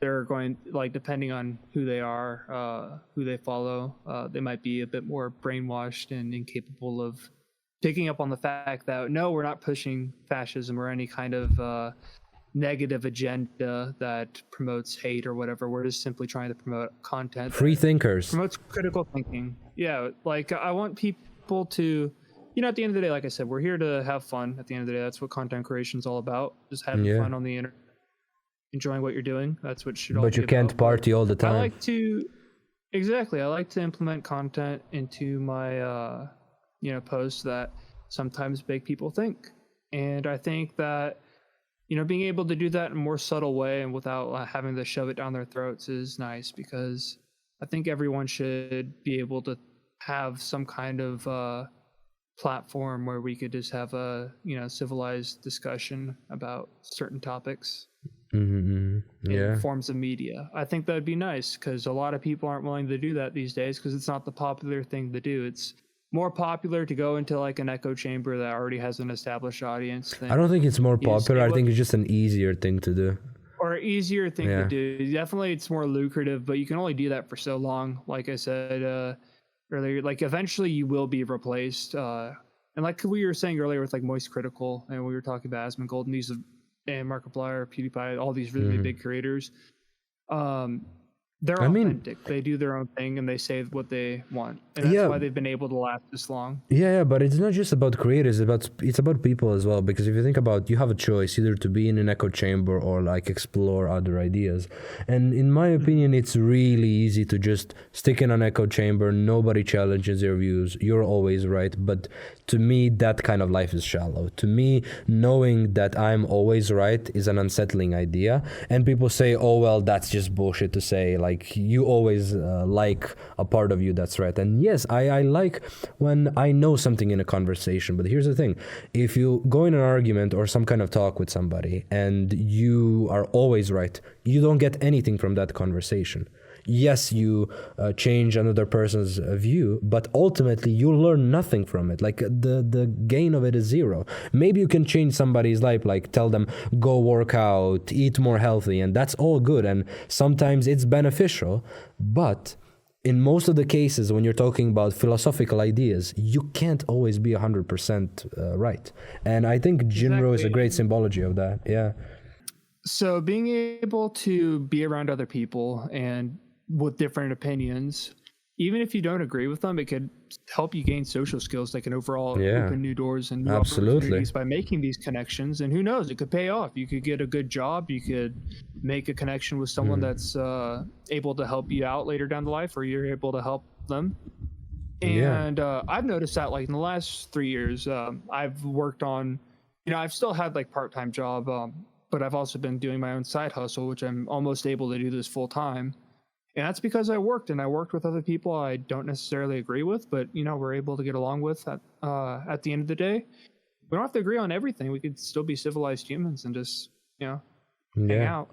they're going, like, depending on who they are, who they follow, they might be a bit more brainwashed and incapable of picking up on the fact that, no, we're not pushing fascism or any kind of negative agenda that promotes hate or whatever. We're just simply trying to promote content. Free thinkers. Promotes critical thinking. Yeah, like I want people to, at the end of the day, like I said, we're here to have fun. At the end of the day, that's what content creation is all about. Just having fun on the internet, enjoying what you're doing. That's what should all be about. But you can't party all the time. I like to implement content into my, posts that sometimes make people think. And I think that, being able to do that in a more subtle way and without having to shove it down their throats is nice, because I think everyone should be able to have some kind of platform where we could just have a civilized discussion about certain topics in forms of media. I think that'd be nice, because a lot of people aren't willing to do that these days because it's not the popular thing to do. It's more popular to go into like an echo chamber that already has an established audience. I don't think it's more popular. I think it's just an easier thing to do. Or easier thing to do. Definitely it's more lucrative, but you can only do that for so long. Like I said earlier, like eventually you will be replaced. And like we were saying earlier with like Moist Critical, and we were talking about Asmongold, and Markiplier, PewDiePie, all these really big creators. they're I mean, authentic. They do their own thing and they say what they want, and that's why they've been able to last this long. Yeah, but it's not just about creators. It's about people as well. Because if you think about, you have a choice either to be in an echo chamber or like explore other ideas. And in my opinion, it's really easy to just stick in an echo chamber. Nobody challenges your views. You're always right. But to me, that kind of life is shallow. To me, knowing that I'm always right is an unsettling idea. And people say, "Oh well, that's just bullshit to say." Like you always like a part of you that's right. And yes, I like when I know something in a conversation. But here's the thing: if you go in an argument or some kind of talk with somebody and you are always right, you don't get anything from that conversation. Yes, you change another person's view, but ultimately you learn nothing from it. Like the gain of it is zero. Maybe you can change somebody's life, like tell them go work out, eat more healthy, and that's all good. And sometimes it's beneficial, but in most of the cases, when you're talking about philosophical ideas, you can't always be 100% right. And I think Jinroh is a great symbology of that. Yeah. So being able to be around other people and with different opinions, even if you don't agree with them, it could help you gain social skills that can overall open new doors and new opportunities by making these connections. And who knows, it could pay off. You could get a good job. You could make a connection with someone that's able to help you out later down the life, or you're able to help them. And I've noticed that like in the last 3 years, I've worked on, I've still had like part-time job, but I've also been doing my own side hustle, which I'm almost able to do this full time. And that's because I worked with other people I don't necessarily agree with, but we're able to get along with at the end of the day. We don't have to agree on everything. We could still be civilized humans and just hang out.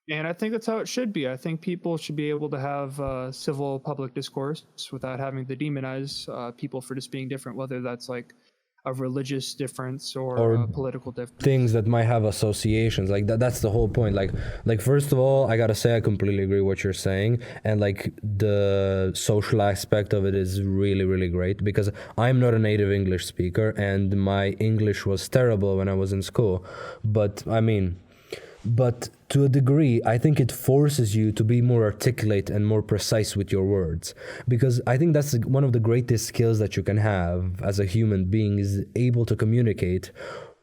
And I think that's how it should be. I think people should be able to have civil public discourse without having to demonize people for just being different, whether that's like a religious difference or a political difference. Things that might have associations like that's the whole point. Like first of all, I gotta say I completely agree with what you're saying, and like the social aspect of it is really, really great, because I'm not a native English speaker and my English was terrible when I was in school. But to a degree, I think it forces you to be more articulate and more precise with your words, because I think that's one of the greatest skills that you can have as a human being, is able to communicate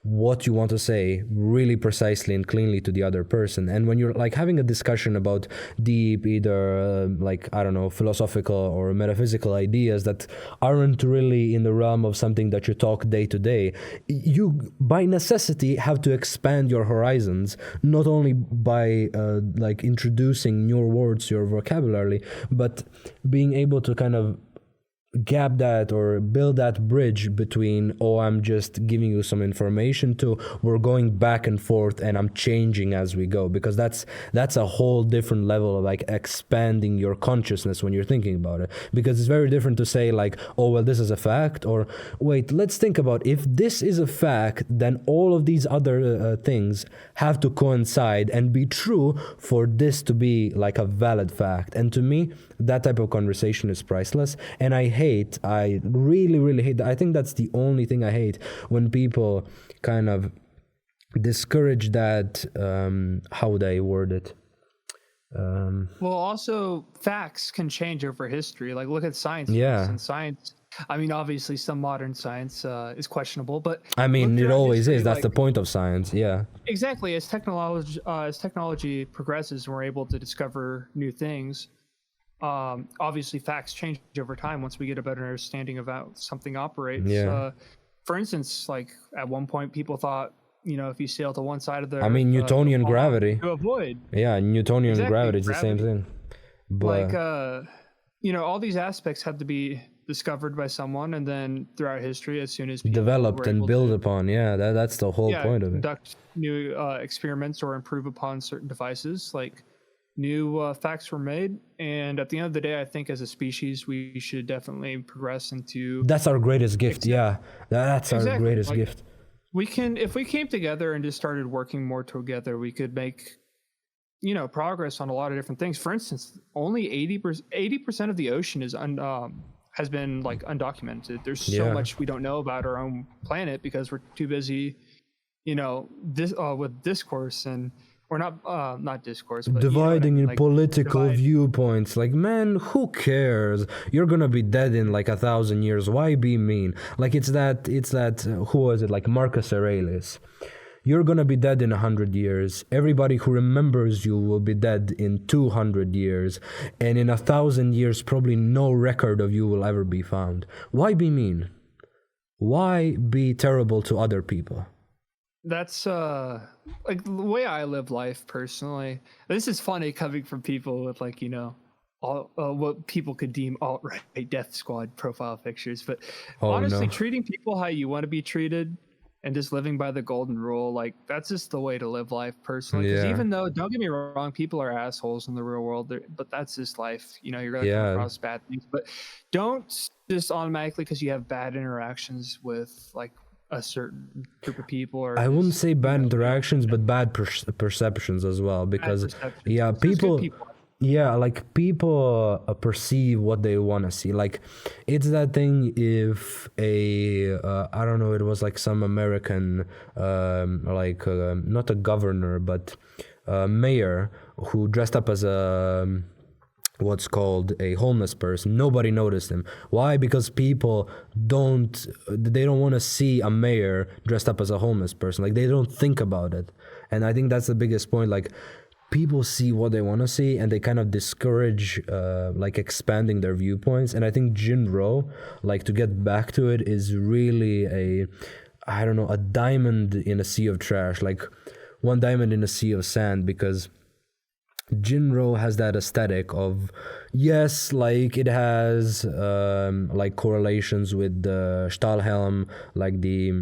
what you want to say really precisely and cleanly to the other person. And when you're like having a discussion about deep, either like, I don't know, philosophical or metaphysical ideas that aren't really in the realm of something that you talk day to day, you by necessity have to expand your horizons, not only by like introducing new words to your vocabulary, but being able to kind of gap that or build that bridge between, oh, I'm just giving you some information, to we're going back and forth and I'm changing as we go, because that's a whole different level of like expanding your consciousness when you're thinking about it. Because it's very different to say like, oh well, this is a fact, or wait, let's think about, if this is a fact, then all of these other things have to coincide and be true for this to be like a valid fact. And to me, that type of conversation is priceless. And I really, really hate that. I think that's the only thing I hate, when people kind of discourage that, how would I word it? Well, also facts can change over history. Like look at science. Yeah. And science, I mean, obviously some modern science is questionable, but I mean, it always is. That's the point of science. Yeah. Exactly. As technology progresses and we're able to discover new things, obviously facts change over time once we get a better understanding of how something operates. For instance, like at one point people thought, if you sail to one side of the Newtonian gravity to avoid. Yeah, Newtonian gravity is the same thing. But all these aspects had to be discovered by someone, and then throughout history, as soon as people developed and built upon. Yeah, that's the whole point of it. Conduct new experiments or improve upon certain devices, like new facts were made. And at the end of the day, I think as a species, we should definitely progress into... That's our greatest gift. Yeah, that's our greatest gift. We can, if we came together and just started working more together, we could make, progress on a lot of different things. For instance, only 80% of the ocean is has been like undocumented. There's so much we don't know about our own planet because we're too busy, with discourse and or not discourse, but dividing in like, political viewpoints. Like, man, who cares? You're gonna be dead in like 1,000 years. Why be mean? Like, it's that who was it, like Marcus Aurelius? You're gonna be dead in 100 years. Everybody who remembers you will be dead in 200 years, and in 1,000 years probably no record of you will ever be found. Why be mean? Why be terrible to other people? That's like the way I live life personally. This is funny coming from people with, like, all what people could deem alt-right death squad profile pictures, but honestly, treating people how you want to be treated and just living by the golden rule, like, that's just the way to live life personally. Because even though, don't get me wrong, people are assholes in the real world, but that's just life. You're going to come across bad things, but don't just automatically, because you have bad interactions with like a certain group of people, or I wouldn't say bad interactions, but bad perceptions as well, because people like people perceive what they want to see. Like, it's that thing, if I don't know, it was like some American not a governor but a mayor who dressed up as a what's called a homeless person. Nobody noticed him. Why? Because people don't want to see a mayor dressed up as a homeless person. Like, they don't think about it. And I think that's the biggest point. Like, people see what they want to see, and they kind of discourage like expanding their viewpoints. And I think Jinroh, like, to get back to it, is really a diamond in a sea of trash, like one diamond in a sea of sand, because Jinroh has that aesthetic of, yes, like, it has like correlations with the Stahlhelm, like the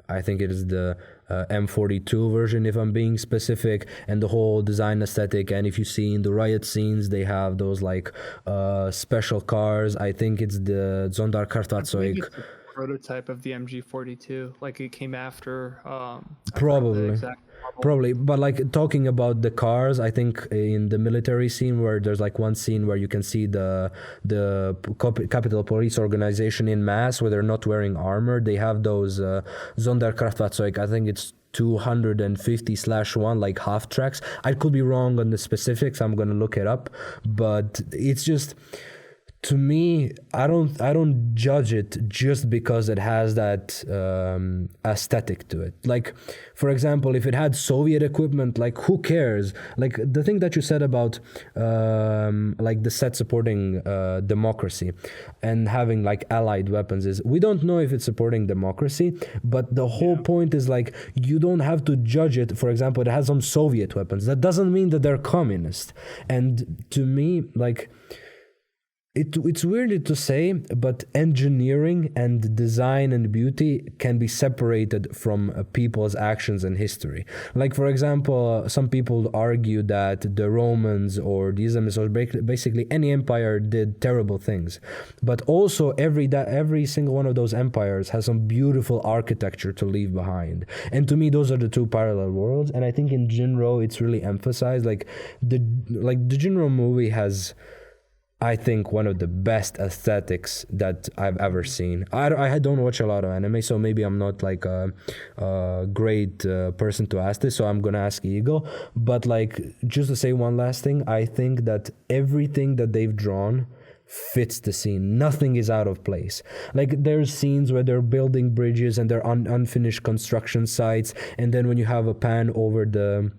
I think it is the M42 version, if I'm being specific, and the whole design aesthetic. And if you see in the riot scenes, they have those like special cars. I think it's the Sonderkraftfahrzeug. Prototype of the MG42, like it came after probably, but like, talking about the cars, I think in the military scene, where there's like one scene where you can see the Capitol Police organization in mass, where they're not wearing armor. They have those Sonderkraftfahrzeug, I think it's 250/1, like half tracks. I could be wrong on the specifics, I'm gonna look it up, but it's just, to me, I don't judge it just because it has that aesthetic to it. Like, for example, if it had Soviet equipment, like, who cares? Like, the thing that you said about like the set supporting democracy and having like allied weapons, is we don't know if it's supporting democracy, but the whole point is, like, you don't have to judge it. For example, it has some Soviet weapons. That doesn't mean that they're communist. And to me, like, it's weird to say, but engineering and design and beauty can be separated from people's actions and history. Like, for example, some people argue that the Romans or the Islamists, or basically any empire, did terrible things. But also every single one of those empires has some beautiful architecture to leave behind. And to me, those are the two parallel worlds. And I think in Jinroh, it's really emphasized. Like the Jinroh movie has, I think, one of the best aesthetics that I've ever seen. I don't watch a lot of anime, so maybe I'm not like a great person to ask this, so I'm gonna ask Eagle. But like, just to say one last thing, I think that everything that they've drawn fits the scene. Nothing is out of place. Like, there's scenes where they're building bridges and they're unfinished construction sites, and then when you have a pan over the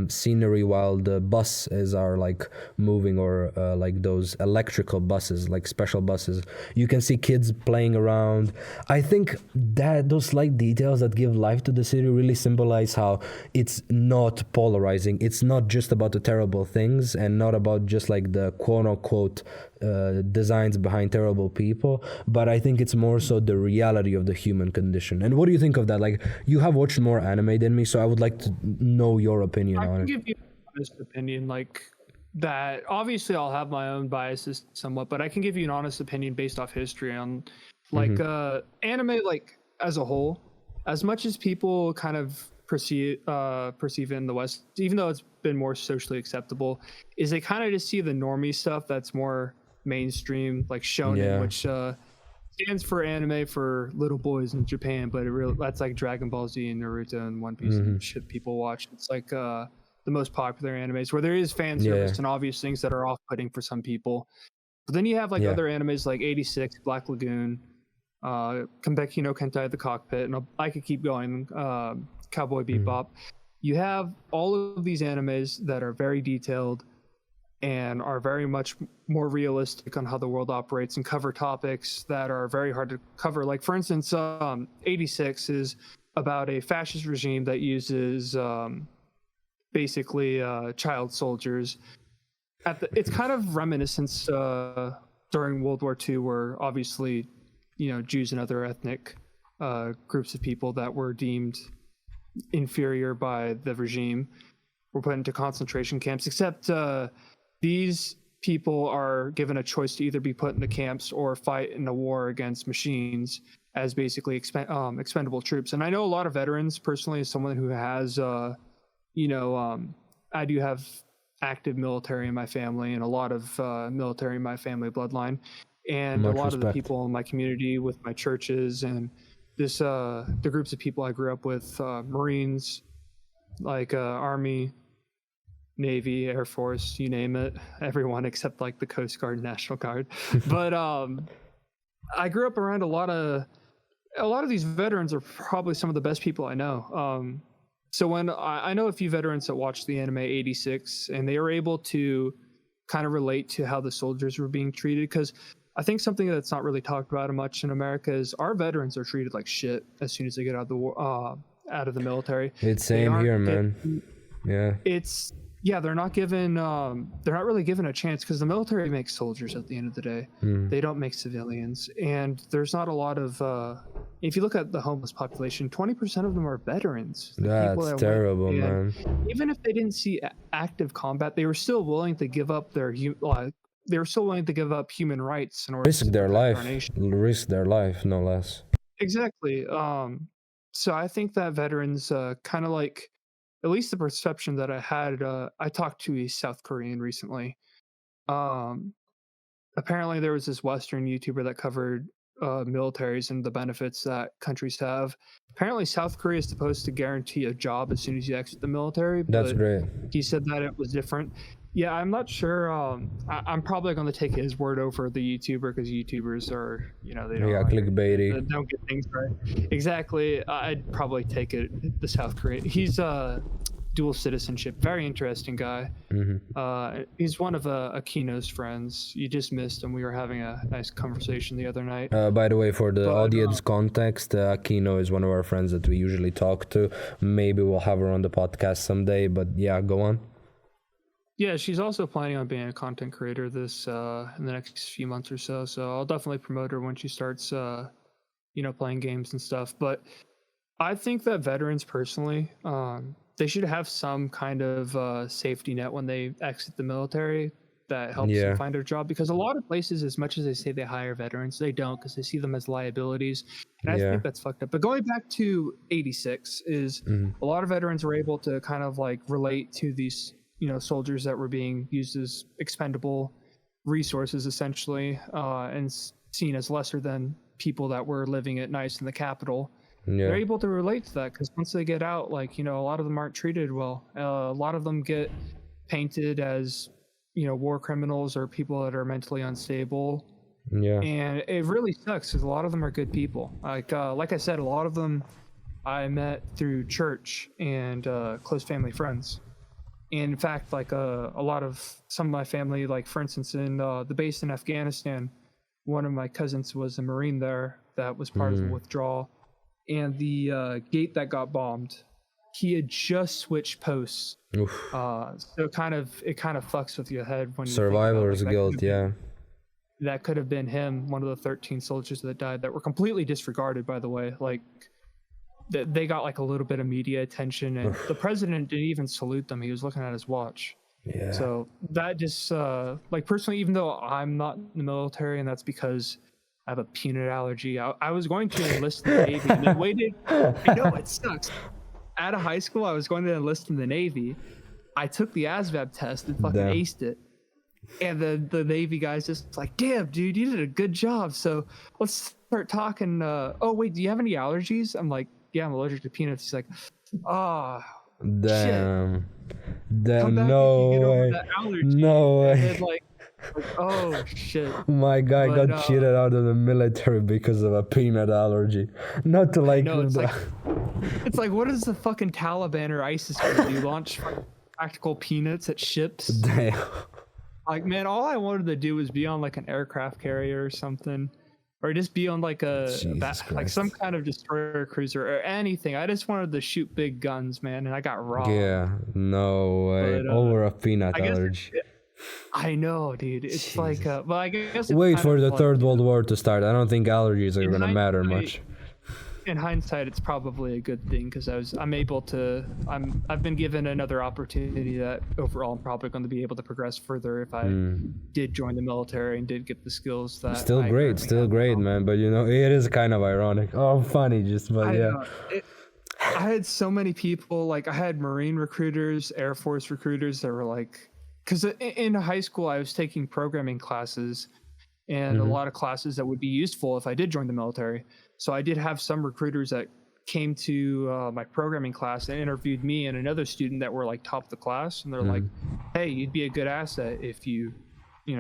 scenery while the buses are like moving, or like those electrical buses, like special buses, you can see kids playing around. I think that those slight details that give life to the city really symbolize how it's not polarizing. It's not just about the terrible things, and not about just like the quote-unquote designs behind terrible people, but I think it's more so the reality of the human condition. And what do you think of that? Like, you have watched more anime than me, so I would like to know your opinion on it. I can give you an honest opinion, like that. Obviously, I'll have my own biases somewhat, but I can give you an honest opinion based off history on, like, anime, like, as a whole. As much as people kind of perceive it in the West, even though it's been more socially acceptable, is they kind of just see the normie stuff that's more mainstream, like shonen, which stands for anime for little boys in Japan, but that's like Dragon Ball Z and Naruto and One Piece and shit people watch. It's like the most popular animes where there is fan service and obvious things that are off-putting for some people. But then you have like other animes like 86, Black Lagoon, Konbeki no Kentai The Cockpit, and I could keep going, Cowboy Bebop. You have all of these animes that are very detailed and are very much more realistic on how the world operates and cover topics that are very hard to cover. Like, for instance, 86 is about a fascist regime that uses basically child soldiers. It's kind of reminiscent during World War II, where obviously, Jews and other ethnic groups of people that were deemed inferior by the regime were put into concentration camps, except these people are given a choice to either be put in the camps or fight in a war against machines as basically expendable troops. And I know a lot of veterans, personally, as someone who has, I do have active military in my family and a lot of military in my family bloodline. And Much a lot respect. of the people in my community with my churches and the groups of people I grew up with, Marines, like Army, Navy, Air Force, you name it, everyone except like the Coast Guard, National Guard. But I grew up around a lot of these veterans are probably some of the best people I know. So when I know a few veterans that watched the anime 86, and they were able to kind of relate to how the soldiers were being treated, because I think something that's not really talked about much in America is our veterans are treated like shit as soon as they get out of the war, out of the military. It's same here, man. They're not given they're not really given a chance, because the military makes soldiers at the end of the day. They don't make civilians, and there's not a lot of if you look at the homeless population, 20% of them are veterans. That's terrible, man. Even if they didn't see active combat, they were still willing to give up human rights in order risk to their protect life, our nation. risk their life, no less. Exactly. So I think that veterans kind of like, at least the perception that I had, I talked to a South Korean recently. Apparently there was this Western YouTuber that covered militaries and the benefits that countries have. Apparently South Korea is supposed to guarantee a job as soon as you exit the military. That's but great. He said that it was different. Yeah, I'm not sure. I'm probably going to take his word over the YouTuber, because YouTubers are, they don't, clickbaity. They don't get things right. Exactly. I'd probably take it the South Korea. He's dual citizenship. Very interesting guy. He's one of Akino's friends. You just missed him. We were having a nice conversation the other night. By the way, for the audience context, Akino is one of our friends that we usually talk to. Maybe we'll have her on the podcast someday, but yeah, go on. Yeah, she's also planning on being a content creator in the next few months or so. So I'll definitely promote her when she starts, playing games and stuff. But I think that veterans, personally, they should have some kind of safety net when they exit the military that helps them find a job. Because a lot of places, as much as they say they hire veterans, they don't, because they see them as liabilities. And I think that's fucked up. But going back to 86, is a lot of veterans were able to kind of like relate to these soldiers that were being used as expendable resources, essentially, and seen as lesser than people that were living at nice in the capital. They're able to relate to that, because once they get out, like, a lot of them aren't treated well. A lot of them get painted as, war criminals or people that are mentally unstable. And it really sucks, because a lot of them are good people. Like I said, a lot of them I met through church and close family friends. And in fact, like some of my family, like for instance, in the base in Afghanistan, one of my cousins was a Marine there that was part of the withdrawal. And the gate that got bombed, he had just switched posts. So it kind of fucks with your head when survivor's guilt. That could have been him, one of the 13 soldiers that died, that were completely disregarded, by the way. Like, they got like a little bit of media attention, and the president didn't even salute them. He was looking at his watch. So that just personally, even though I'm not in the military, and that's because I have a peanut allergy, I was going to enlist in the Navy, and then waited. I know it sucks. Out of high school, I was going to enlist in the Navy. I took the ASVAB test and fucking aced it. And the Navy guy's just like, damn, dude, you did a good job. So let's start talking. Oh, wait, do you have any allergies? I'm like, yeah, I'm allergic to peanuts. He's like, ah, Damn. come Damn, back if no you get over way. that allergy. No And way. then, like, oh, shit. My guy But, got cheated out of the military because of a peanut allergy. Not to like. No, it's like, what is the fucking Taliban or ISIS gonna do? Launch practical peanuts at ships? Damn. Like, man, all I wanted to do was be on like an aircraft carrier or something, or just be on like like some kind of destroyer cruiser or anything. I just wanted to shoot big guns, man, and I got robbed. Yeah, no way. But, Over a peanut allergy. I know, dude. It's like, well, I guess. Wait for the Third World War to start. I don't think allergies are gonna matter much. In hindsight, it's probably a good thing because I've been given another opportunity that overall I'm probably going to be able to progress further if I did join the military and did get the skills that. Still great, man. But you know, it is kind of ironic. Oh, funny, but yeah. I had so many people, like I had Marine recruiters, Air Force recruiters that were like, because in high school I was taking programming classes and a lot of classes that would be useful if I did join the military. So I did have some recruiters that came to my programming class and interviewed me and another student that were like top of the class, and they're like, "Hey, you'd be a good asset if you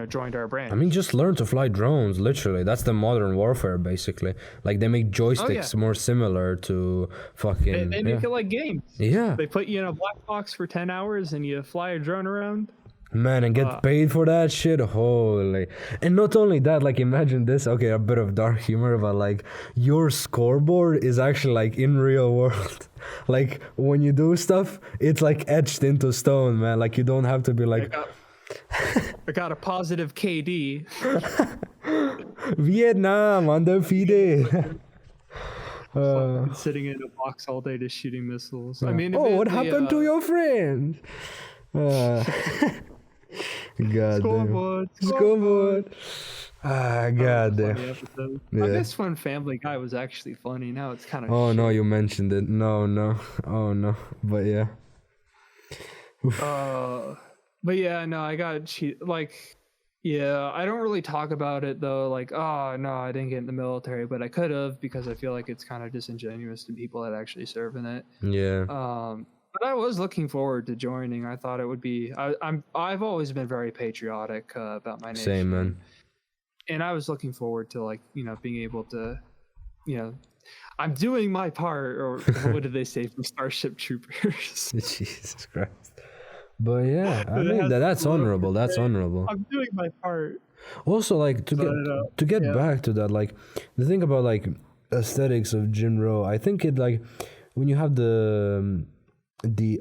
joined our branch." I mean, just learn to fly drones. Literally, that's the modern warfare, basically. Like they make joysticks more similar to fucking. They make it like games. Yeah. They put you in a black box for 10 hours and you fly a drone around. Man, and get paid for that shit. Holy. And not only that, like imagine this, okay, a bit of dark humor, but like your scoreboard is actually like in real world. Like when you do stuff, it's like etched into stone, man. Like you don't have to be like I got a positive KD. Vietnam undefeated. Sitting in a box all day just shooting missiles. I mean, what happened to your friend? God damn. Scoreboard. God damn. Yeah. This one Family Guy was actually funny. Now it's kind of. Oh no, you mentioned it. No. Oh no. But yeah. But yeah, no, I got cheated. Like, yeah, I don't really talk about it though. Like, oh no, I didn't get in the military, but I could have because I feel like it's kind of disingenuous to people that actually serve in it. Yeah. But I was looking forward to joining. I thought it would be. I've always been very patriotic about my nation. Same, man. And I was looking forward to being able to, I'm doing my part. Or what did they say from Starship Troopers? Jesus Christ. But yeah, I mean that's honorable. That's honorable. I'm doing my part. Also, like to get back to that, like the thing about like aesthetics of Jinroh, I think it like when you have the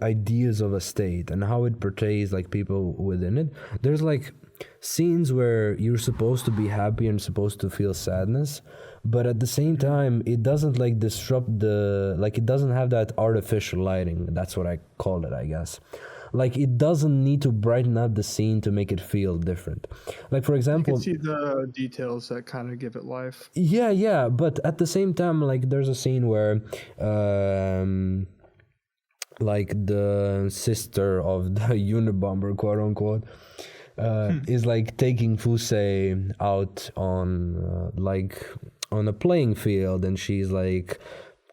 ideas of a state and how it portrays like people within it, there's like scenes where you're supposed to be happy and supposed to feel sadness, but at the same time it doesn't like disrupt it doesn't have that artificial lighting. That's what I call it, I guess. Like it doesn't need to brighten up the scene to make it feel different. Like for example, you can see the details that kind of give it life. Yeah, but at the same time, like there's a scene where like the sister of the Unabomber, quote unquote, is like taking Fusei out on on a playing field, and she's like,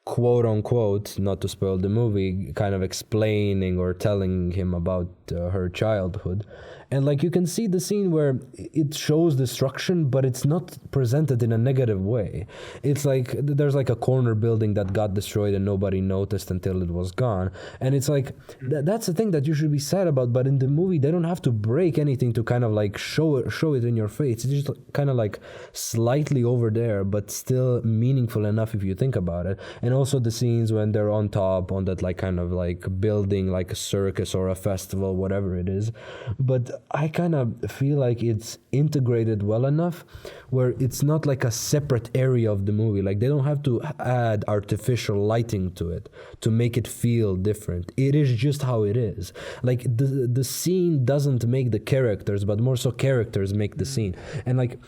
quote unquote, not to spoil the movie, kind of explaining or telling him about her childhood. And like you can see the scene where it shows destruction, but it's not presented in a negative way. It's like there's like a corner building that got destroyed and nobody noticed until it was gone. And it's like that's the thing that you should be sad about. But in the movie, they don't have to break anything to kind of like show it in your face. It's just kind of like slightly over there, but still meaningful enough if you think about it. And also the scenes when they're on top on that like kind of like building, like a circus or a festival, whatever it is. But I kind of feel like it's integrated well enough where it's not like a separate area of the movie. Like they don't have to add artificial lighting to it to make it feel different. It is just how it is. Like the scene doesn't make the characters, but more so characters make the scene. And like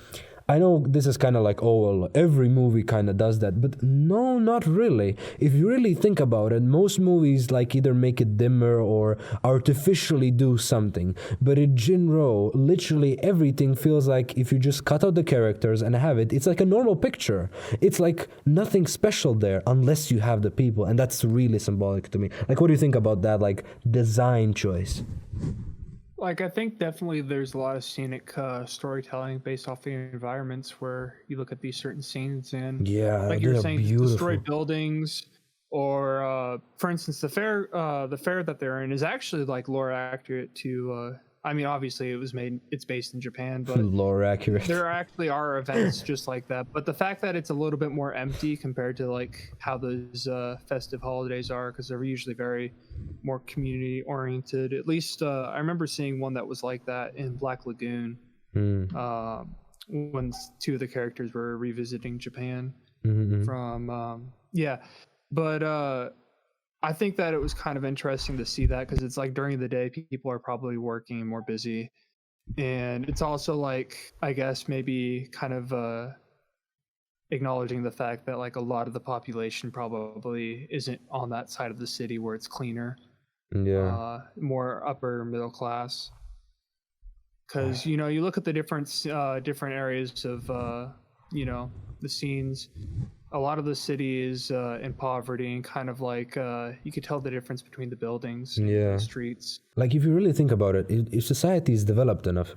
I know this is kind of like, oh well, every movie kind of does that, but no, not really. If you really think about it, most movies like either make it dimmer or artificially do something. But in Jinroh, literally everything feels like if you just cut out the characters and have it, it's like a normal picture. It's like nothing special there unless you have the people, and that's really symbolic to me. Like, what do you think about that, like, design choice? Like, I think definitely there's a lot of scenic storytelling based off the environments where you look at these certain scenes and, Yeah, like you were saying, beautiful. destroyed buildings, or for instance, the fair that they're in is actually like lore accurate to. I mean, obviously it's based in Japan, but Lore accurate. there actually are events just like that. But the fact that it's a little bit more empty compared to like how those festive holidays are, because they're usually very more community oriented. At least I remember seeing one that was like that in Black Lagoon, when two of the characters were revisiting Japan from But I think that it was kind of interesting to see that, because it's like during the day people are probably working and more busy, and it's also like, I guess maybe kind of acknowledging the fact that like a lot of the population probably isn't on that side of the city where it's cleaner, more upper middle class. Because you look at the different areas of the scenes. A lot of the city is in poverty, and kind of like you could tell the difference between the buildings and the streets. Like, if you really think about it, if society is developed enough,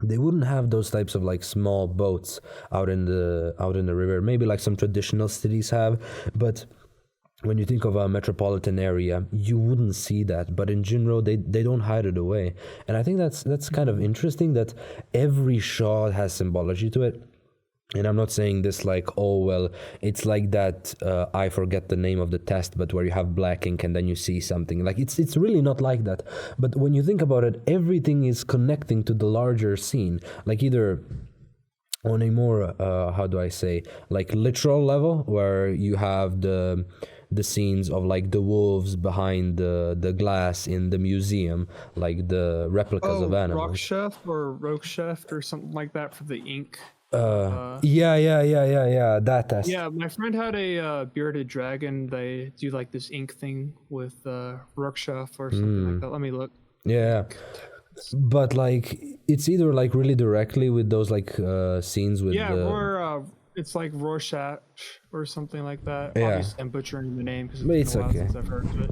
they wouldn't have those types of like small boats out in the river. Maybe like some traditional cities have, but when you think of a metropolitan area, you wouldn't see that. But in Jinroh, they don't hide it away, and I think that's kind of interesting that every shot has symbology to it. And I'm not saying this like, oh well, it's like that I forget the name of the test, but where you have black ink and then you see something. Like, it's really not like that. But when you think about it, everything is connecting to the larger scene. Like, either on a more how do I say, like, literal level, where you have the scenes of like the wolves behind the glass in the museum, like the replicas of animals. Rokchef or something like that for the ink. That test. Yeah, my friend had a bearded dragon. They do like this ink thing with Rokchef or something like that. Let me look. Yeah, but like, it's either like really directly with those like scenes with or it's like Rorschach or something like that. Yeah. Obviously, I'm butchering the name because But it's been a while okay. since I've heard of it.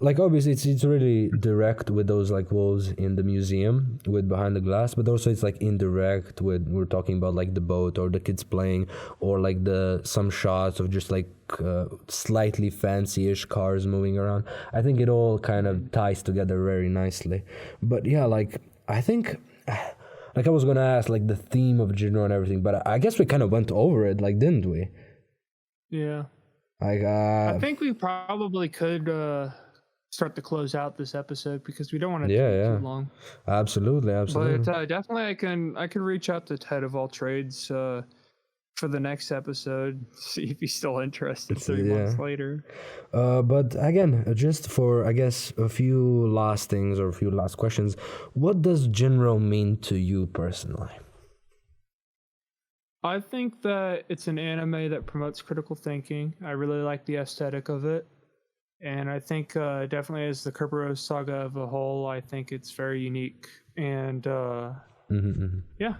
Like, obviously it's really direct with those like wolves in the museum with behind the glass, but also it's like indirect with, we're talking about like the boat or the kids playing, or like some shots of just like slightly fancy-ish cars moving around. I think it all kind of ties together very nicely. But yeah, like, I think, like, I was gonna ask like the theme of Jinroh and everything, but I guess we kind of went over it, like, didn't we? Yeah. Like, I think we probably could start to close out this episode, because we don't want to take too long. Absolutely. But definitely, I can reach out to Ted of All Trades for the next episode, see if he's still interested 3 months later. But again, just for, I guess, a few last things or a few last questions, what does Jinroh mean to you personally? I think that it's an anime that promotes critical thinking. I really like the aesthetic of it. And I think definitely as the Kerberos saga of a whole, I think it's very unique. And yeah,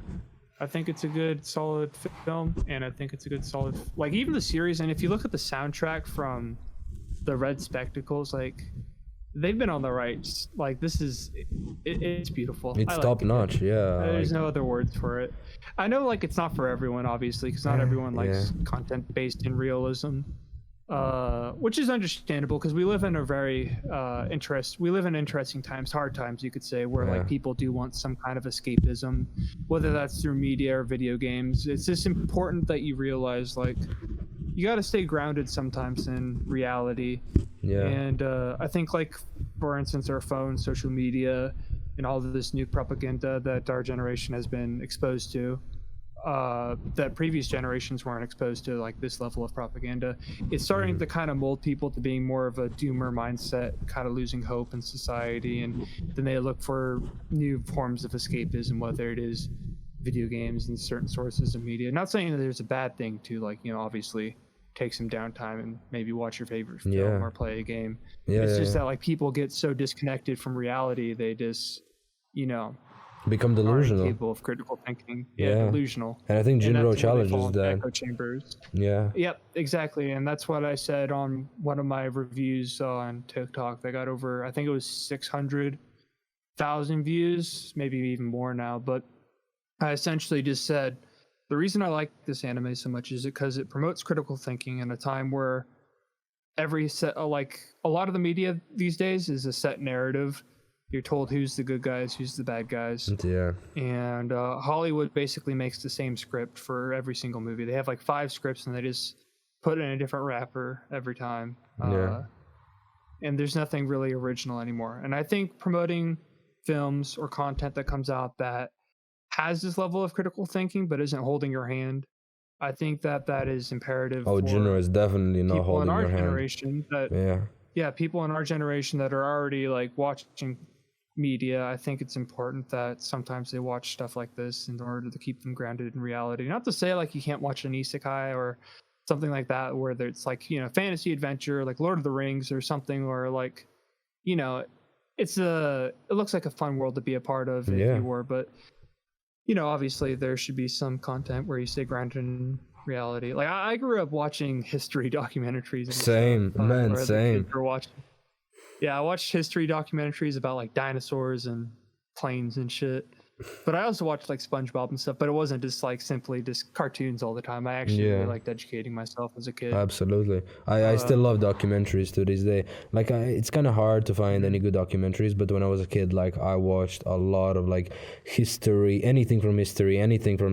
I think it's a good, solid film. And I think it's a good, solid, like, even the series. And if you look at the soundtrack from the Red Spectacles, like, they've been on the right. Like, this is, it's beautiful. It's top notch, yeah. There's no other words for it. I know, like, it's not for everyone, obviously, because not everyone likes content based in realism, which is understandable, because we live in a very interesting times, hard times, you could say, where like people do want some kind of escapism, whether that's through media or video games. It's just important that you realize, like, you got to stay grounded sometimes in reality. Yeah. And I think, like, for instance, our phones, social media, and all of this new propaganda that our generation has been exposed to, that previous generations weren't exposed to, like this level of propaganda, it's starting to kind of mold people to being more of a doomer mindset, kind of losing hope in society, and then they look for new forms of escapism, whether it is video games and certain sources of media. Not saying that there's a bad thing to, like, obviously take some downtime and maybe watch your favorite film or play a game. It's just that, like, people get so disconnected from reality, they just, become delusional, capable of critical thinking. Delusional. And I think Jinroh challenges that. Echo chambers. Yep, exactly. And that's what I said on one of my reviews on TikTok. They got over, I think it was 600,000 views, maybe even more now. But I essentially just said, the reason I like this anime so much is because it promotes critical thinking in a time where a lot of the media these days is a set narrative. You're told who's the good guys, who's the bad guys. And Hollywood basically makes the same script for every single movie. They have like 5 scripts and they just put it in a different wrapper every time. And there's nothing really original anymore. And I think promoting films or content that comes out that has this level of critical thinking but isn't holding your hand, I think that is imperative. Jinroh is definitely not holding your hand. People in our generation that are already like watching media, I think it's important that sometimes they watch stuff like this in order to keep them grounded in reality. Not to say like you can't watch an isekai or something like that where it's like, fantasy adventure like Lord of the Rings or something, or like, it looks like a fun world to be a part of if you were, but obviously there should be some content where you stay grounded in reality. Like I grew up watching history documentaries. Same. I watched history documentaries about like dinosaurs and planes and shit. But I also watched like SpongeBob and stuff, but it wasn't just like simply just cartoons all the time. I actually really liked educating myself as a kid. Absolutely. I still love documentaries to this day. Like it's kind of hard to find any good documentaries, but when I was a kid, like I watched a lot of like history, anything from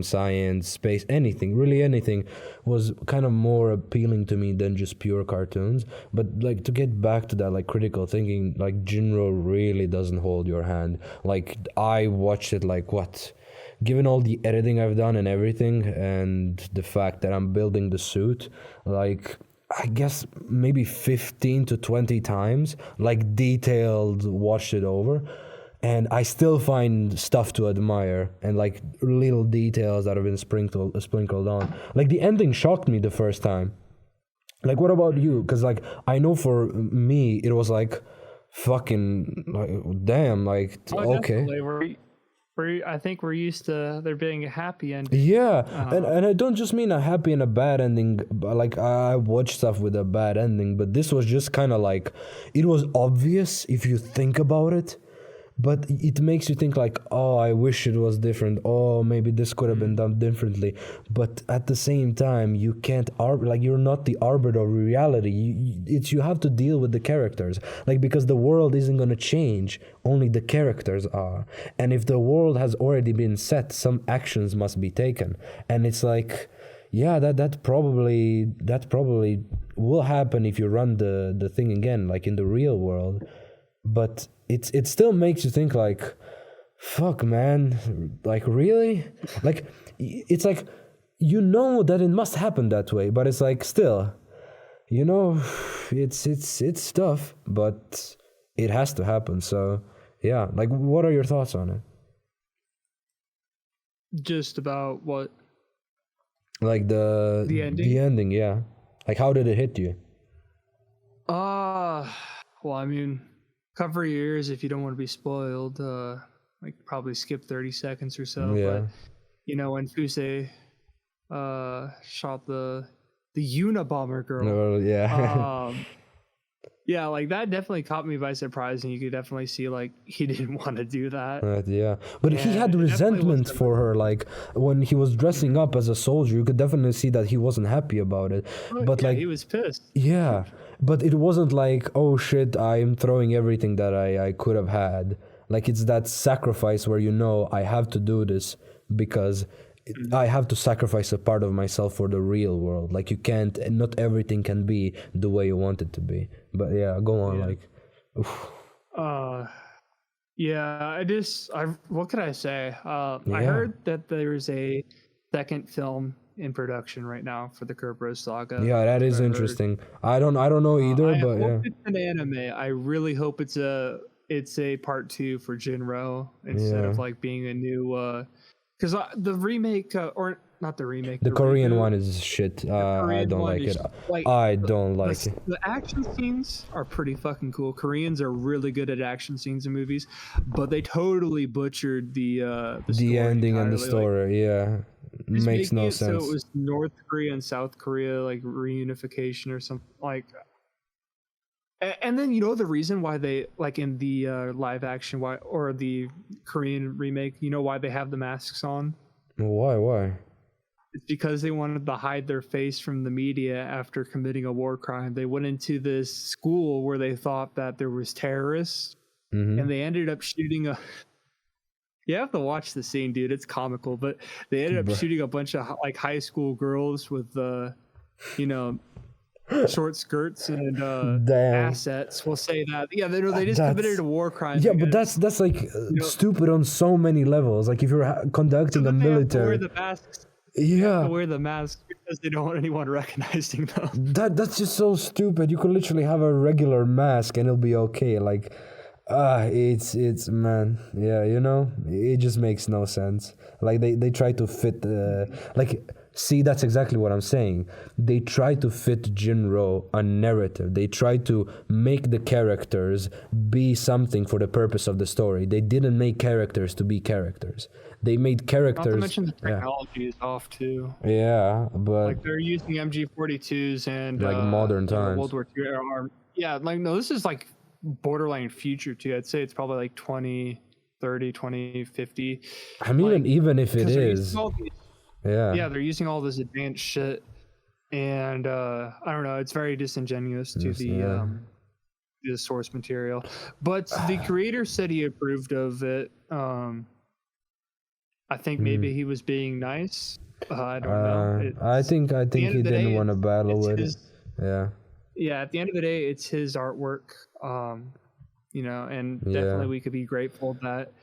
science, space, really anything was kind of more appealing to me than just pure cartoons. But like to get back to that like critical thinking, like Jinroh really doesn't hold your hand. Like I watched it like what, given all the editing I've done and everything, and the fact that I'm building the suit, like I guess maybe 15 to 20 times, like detailed, watched it over, and I still find stuff to admire and like little details that have been sprinkled on. Like the ending shocked me the first time. Like what about you? Because like I know for me it was like fucking like damn, like okay. I think we're used to there being a happy ending. And I don't just mean a happy and a bad ending. Like I watched stuff with a bad ending, but this was just kind of like, it was obvious if you think about it, but it makes you think like, oh, I wish it was different. Oh, maybe this could have been done differently. But at the same time, you can't like you're not the arbiter of reality. You have to deal with the characters, like because the world isn't gonna change. Only the characters are. And if the world has already been set, some actions must be taken. And it's like, that probably will happen if you run the thing again, like in the real world. But it still makes you think like, fuck man, like really? Like it's like that it must happen that way, but it's like still, it's tough, but it has to happen. So yeah, like what are your thoughts on it? Just about what? Like the ending? The ending, yeah. Like how did it hit you? Well, I mean, cover your ears if you don't want to be spoiled. Like probably skip 30 seconds or so. Yeah. But when Fusei shot the Unabomber girl. No, yeah. Yeah, like that definitely caught me by surprise, and you could definitely see like he didn't want to do that. But he had resentment for her. Like when he was dressing up as a soldier, you could definitely see that he wasn't happy about it. But like he was pissed. Yeah, but it wasn't like, oh shit, I'm throwing everything that I could have had. Like it's that sacrifice where I have to do this because I have to sacrifice a part of myself for the real world. Like not everything can be the way you want it to be. But yeah, go on. Like, oof. What could I say? I heard that there's a second film in production right now for the Kerberos saga. Yeah, that is interesting. I don't know either, but I hope it's an anime. I really hope it's a part 2 for Jinroh instead of like being a new because the remake or not the remake, The the Korean reboot, one is shit. I Korean don't one like is, it. like, I don't like it. the action scenes are pretty fucking cool. Koreans are really good at action scenes in movies, but they totally butchered the story ending and the entirely. Like, story, yeah, just makes making no it so it sense. was North Korea and South Korea like reunification or something like. And then you know the reason why they like in the live action why or the Korean remake, you know why they have the masks on? Why? It's because they wanted to hide their face from the media after committing a war crime. They went into this school where they thought that there was terrorists, and they ended up shooting a. You have to watch the scene, dude. It's comical, but they ended up shooting a bunch of like high school girls with, you know, short skirts and assets. We'll say that. Yeah, they just committed a war crime. Yeah, but that's like stupid on so many levels. Like if you're conducting a military. They have to wear the masks. Yeah, they have to wear the masks because they don't want anyone recognizing them. That's just so stupid. You could literally have a regular mask and it'll be okay. Like, it's man, yeah, you know, it just makes no sense. Like they try to fit, like. See, that's exactly what I'm saying. They try to fit Jinroh a narrative. They try to make the characters be something for the purpose of the story. They didn't make characters to be characters. They made characters. Not to mention the technology is off too. Yeah, but like they're using MG42s and like modern times. World War II arm. Yeah, like no, this is like borderline future too. I'd say it's probably like 2030, 2050. I mean, like, even if it is. Yeah, they're using all this advanced shit, and I don't know. It's very disingenuous to the source material, but the creator said he approved of it. I think maybe he was being nice. I don't know. I think he didn't want to battle with it. Yeah. At the end of the day, it's his artwork. You know, and definitely we could be grateful that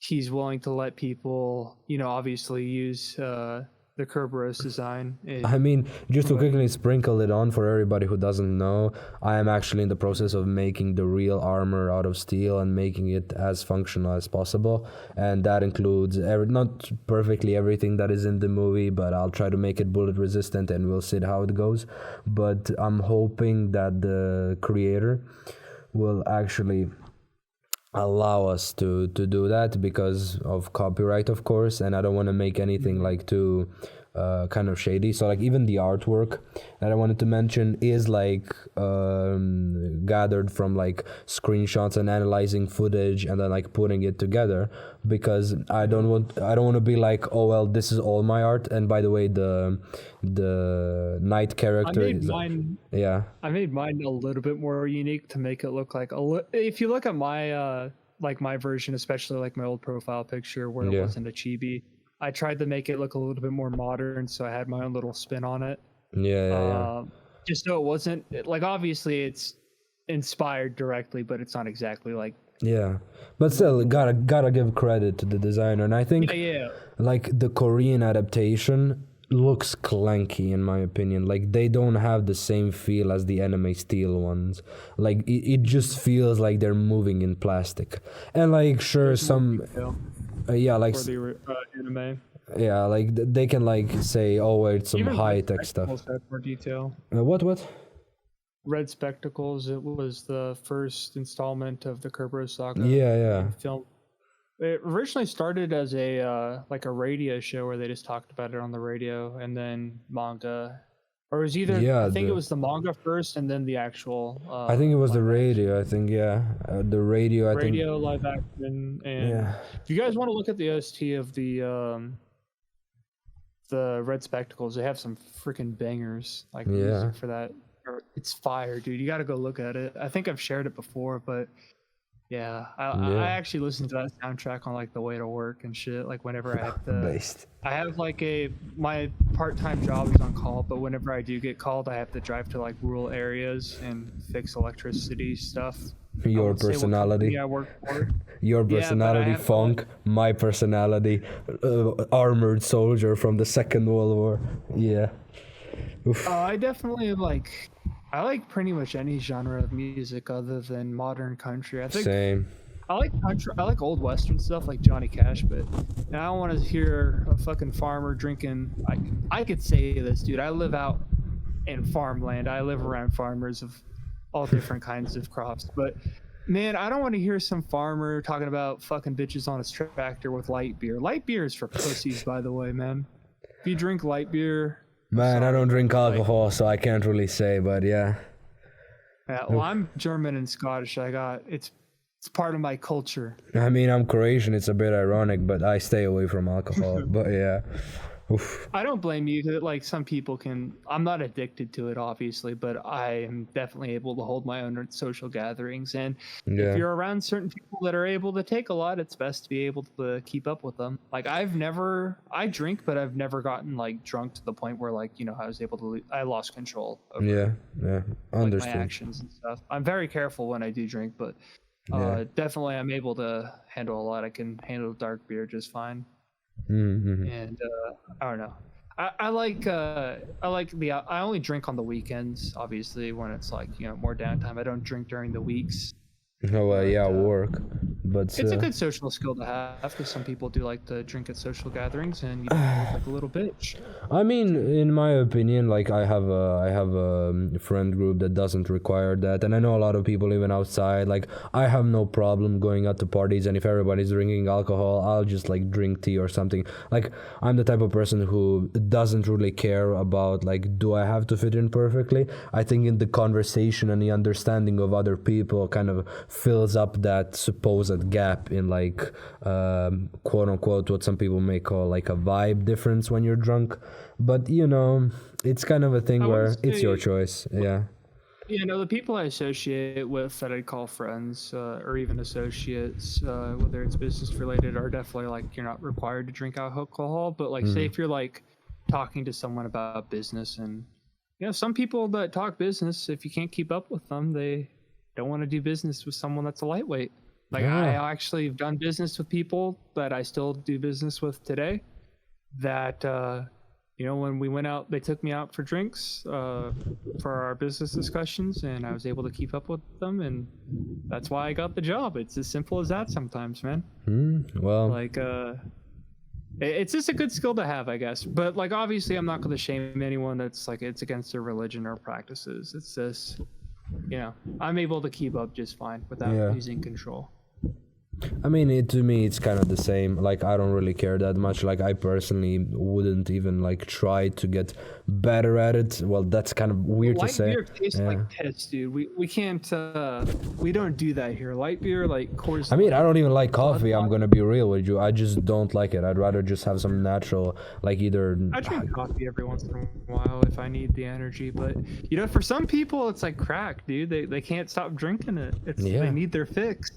he's willing to let people, you know, obviously use the Kerberos design. I mean, just to quickly sprinkle it on for everybody who doesn't know, I am actually in the process of making the real armor out of steel and making it as functional as possible. And that includes not perfectly everything that is in the movie, but I'll try to make it bullet resistant and we'll see how it goes. But I'm hoping that the creator will actually allow us to do that because of copyright, of course, and I don't want to make anything like too kind of shady. So like even the artwork that I wanted to mention is like gathered from like screenshots and analyzing footage and then like putting it together, because I don't want to be like, oh well, this is all my art. And by the way, the knight character I made mine a little bit more unique to make it look like if you look at my like my version, especially like my old profile picture where it wasn't a chibi, I tried to make it look a little bit more modern, so I had my own little spin on it. Just so it wasn't like, obviously it's inspired directly, but it's not exactly like. Yeah, but still, gotta give credit to the designer, and I think like the Korean adaptation looks clanky in my opinion. Like they don't have the same feel as the anime steel ones. Like it just feels like they're moving in plastic, and like sure some. Like for the anime. Yeah, like they can like say, oh, it's some high tech stuff. More detail. What? Red Spectacles. It was the first installment of the Kerberos saga. Film. It originally started as a like a radio show where they just talked about it on the radio, and then manga. Or it was either, I think it was the manga first and then the actual... I think it was the radio, I think, the radio, I think... Radio, live action, and... If you guys want to look at the OST of the Red Spectacles, they have some freaking bangers, like music for that. It's fire, dude. You gotta go look at it. I think I've shared it before, but... I actually listen to that soundtrack on like the way to work and shit. Like whenever I have to, I have like my part-time job is on call, but whenever I do get called, I have to drive to like rural areas and fix electricity stuff. Your personality. I work for. Your personality, funk. My personality, armored soldier from the Second World War. Yeah. I definitely I like pretty much any genre of music other than modern country. I think same. I like country, I like old western stuff like Johnny Cash, but I don't want to hear a fucking farmer drinking. I could say this, dude. I live out in farmland. I live around farmers of all different kinds of crops, but man, I don't want to hear some farmer talking about fucking bitches on his tractor with light beer. Light beer is for pussies, by the way, man. If you drink light beer, Man, sorry, I don't drink like, alcohol, so I can't really say, but yeah. yeah, well, I'm German and Scottish. It's part of my culture. I mean, I'm Croatian. It's a bit ironic, but I stay away from alcohol. But yeah. Oof. I don't blame you because, like, some people can. I'm not addicted to it, obviously, but I am definitely able to hold my own at social gatherings. And Yeah. if you're around certain people that are able to take a lot, it's best to be able to keep up with them. Like, I drink, but I've never gotten like drunk to the point where, like, you know, I lost control over Yeah. like, my Understood. actions and stuff. I'm very careful when I do drink, but Yeah. definitely I'm able to handle a lot. I can handle dark beer just fine. Mm-hmm. And I don't know. I only drink on the weekends, obviously, when it's like, you know, more downtime. I don't drink during the weeks. Oh, well, yeah, work. But It's a good social skill to have because some people do like to drink at social gatherings and you don't look like a little bitch. I mean, in my opinion, like I have a friend group that doesn't require that, and I know a lot of people even outside. Like I have no problem going out to parties, and if everybody's drinking alcohol, I'll just like drink tea or something. Like I'm the type of person who doesn't really care about like, do I have to fit in perfectly? I think in the conversation and the understanding of other people kind of fills up that supposed gap in like quote unquote what some people may call like a vibe difference when you're drunk. But you know, it's kind of a thing where it's your choice. Yeah. You know, the people I associate with that I'd call friends or even associates, whether it's business related, are definitely like, you're not required to drink alcohol. But like, say if you're like talking to someone about business, and you know, some people that talk business, if you can't keep up with them, they don't want to do business with someone that's a lightweight. Like I actually have done business with people that I still do business with today that, you know, when we went out, they took me out for drinks for our business discussions, and I was able to keep up with them, and that's why I got the job. It's as simple as that sometimes, man. Well, like it's just a good skill to have, I guess. But like, obviously I'm not going to shame anyone that's like, it's against their religion or practices. It's just, you know, I'm able to keep up just fine without losing control. I mean, to me, it's kind of the same. Like, I don't really care that much. Like, I personally wouldn't even, like, try to get better at it. Well, that's kind of weird to say. Light beer tastes like piss, dude. We can't, we don't do that here. Light beer, like, Coors. I mean, I don't even like coffee. I'm going to be real with you. I just don't like it. I'd rather just have some natural, like, either... I drink coffee every once in a while if I need the energy. But, you know, for some people, it's like crack, dude. They can't stop drinking it. They need their fix.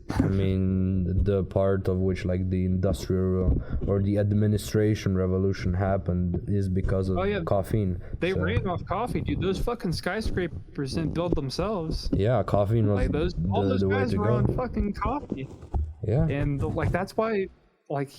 I mean, the part of which like the industrial or the administration revolution happened is because of caffeine. They ran off coffee, dude. Those fucking skyscrapers didn't build themselves. Yeah, caffeine was like all those guys were on fucking coffee. Yeah. And like that's why, like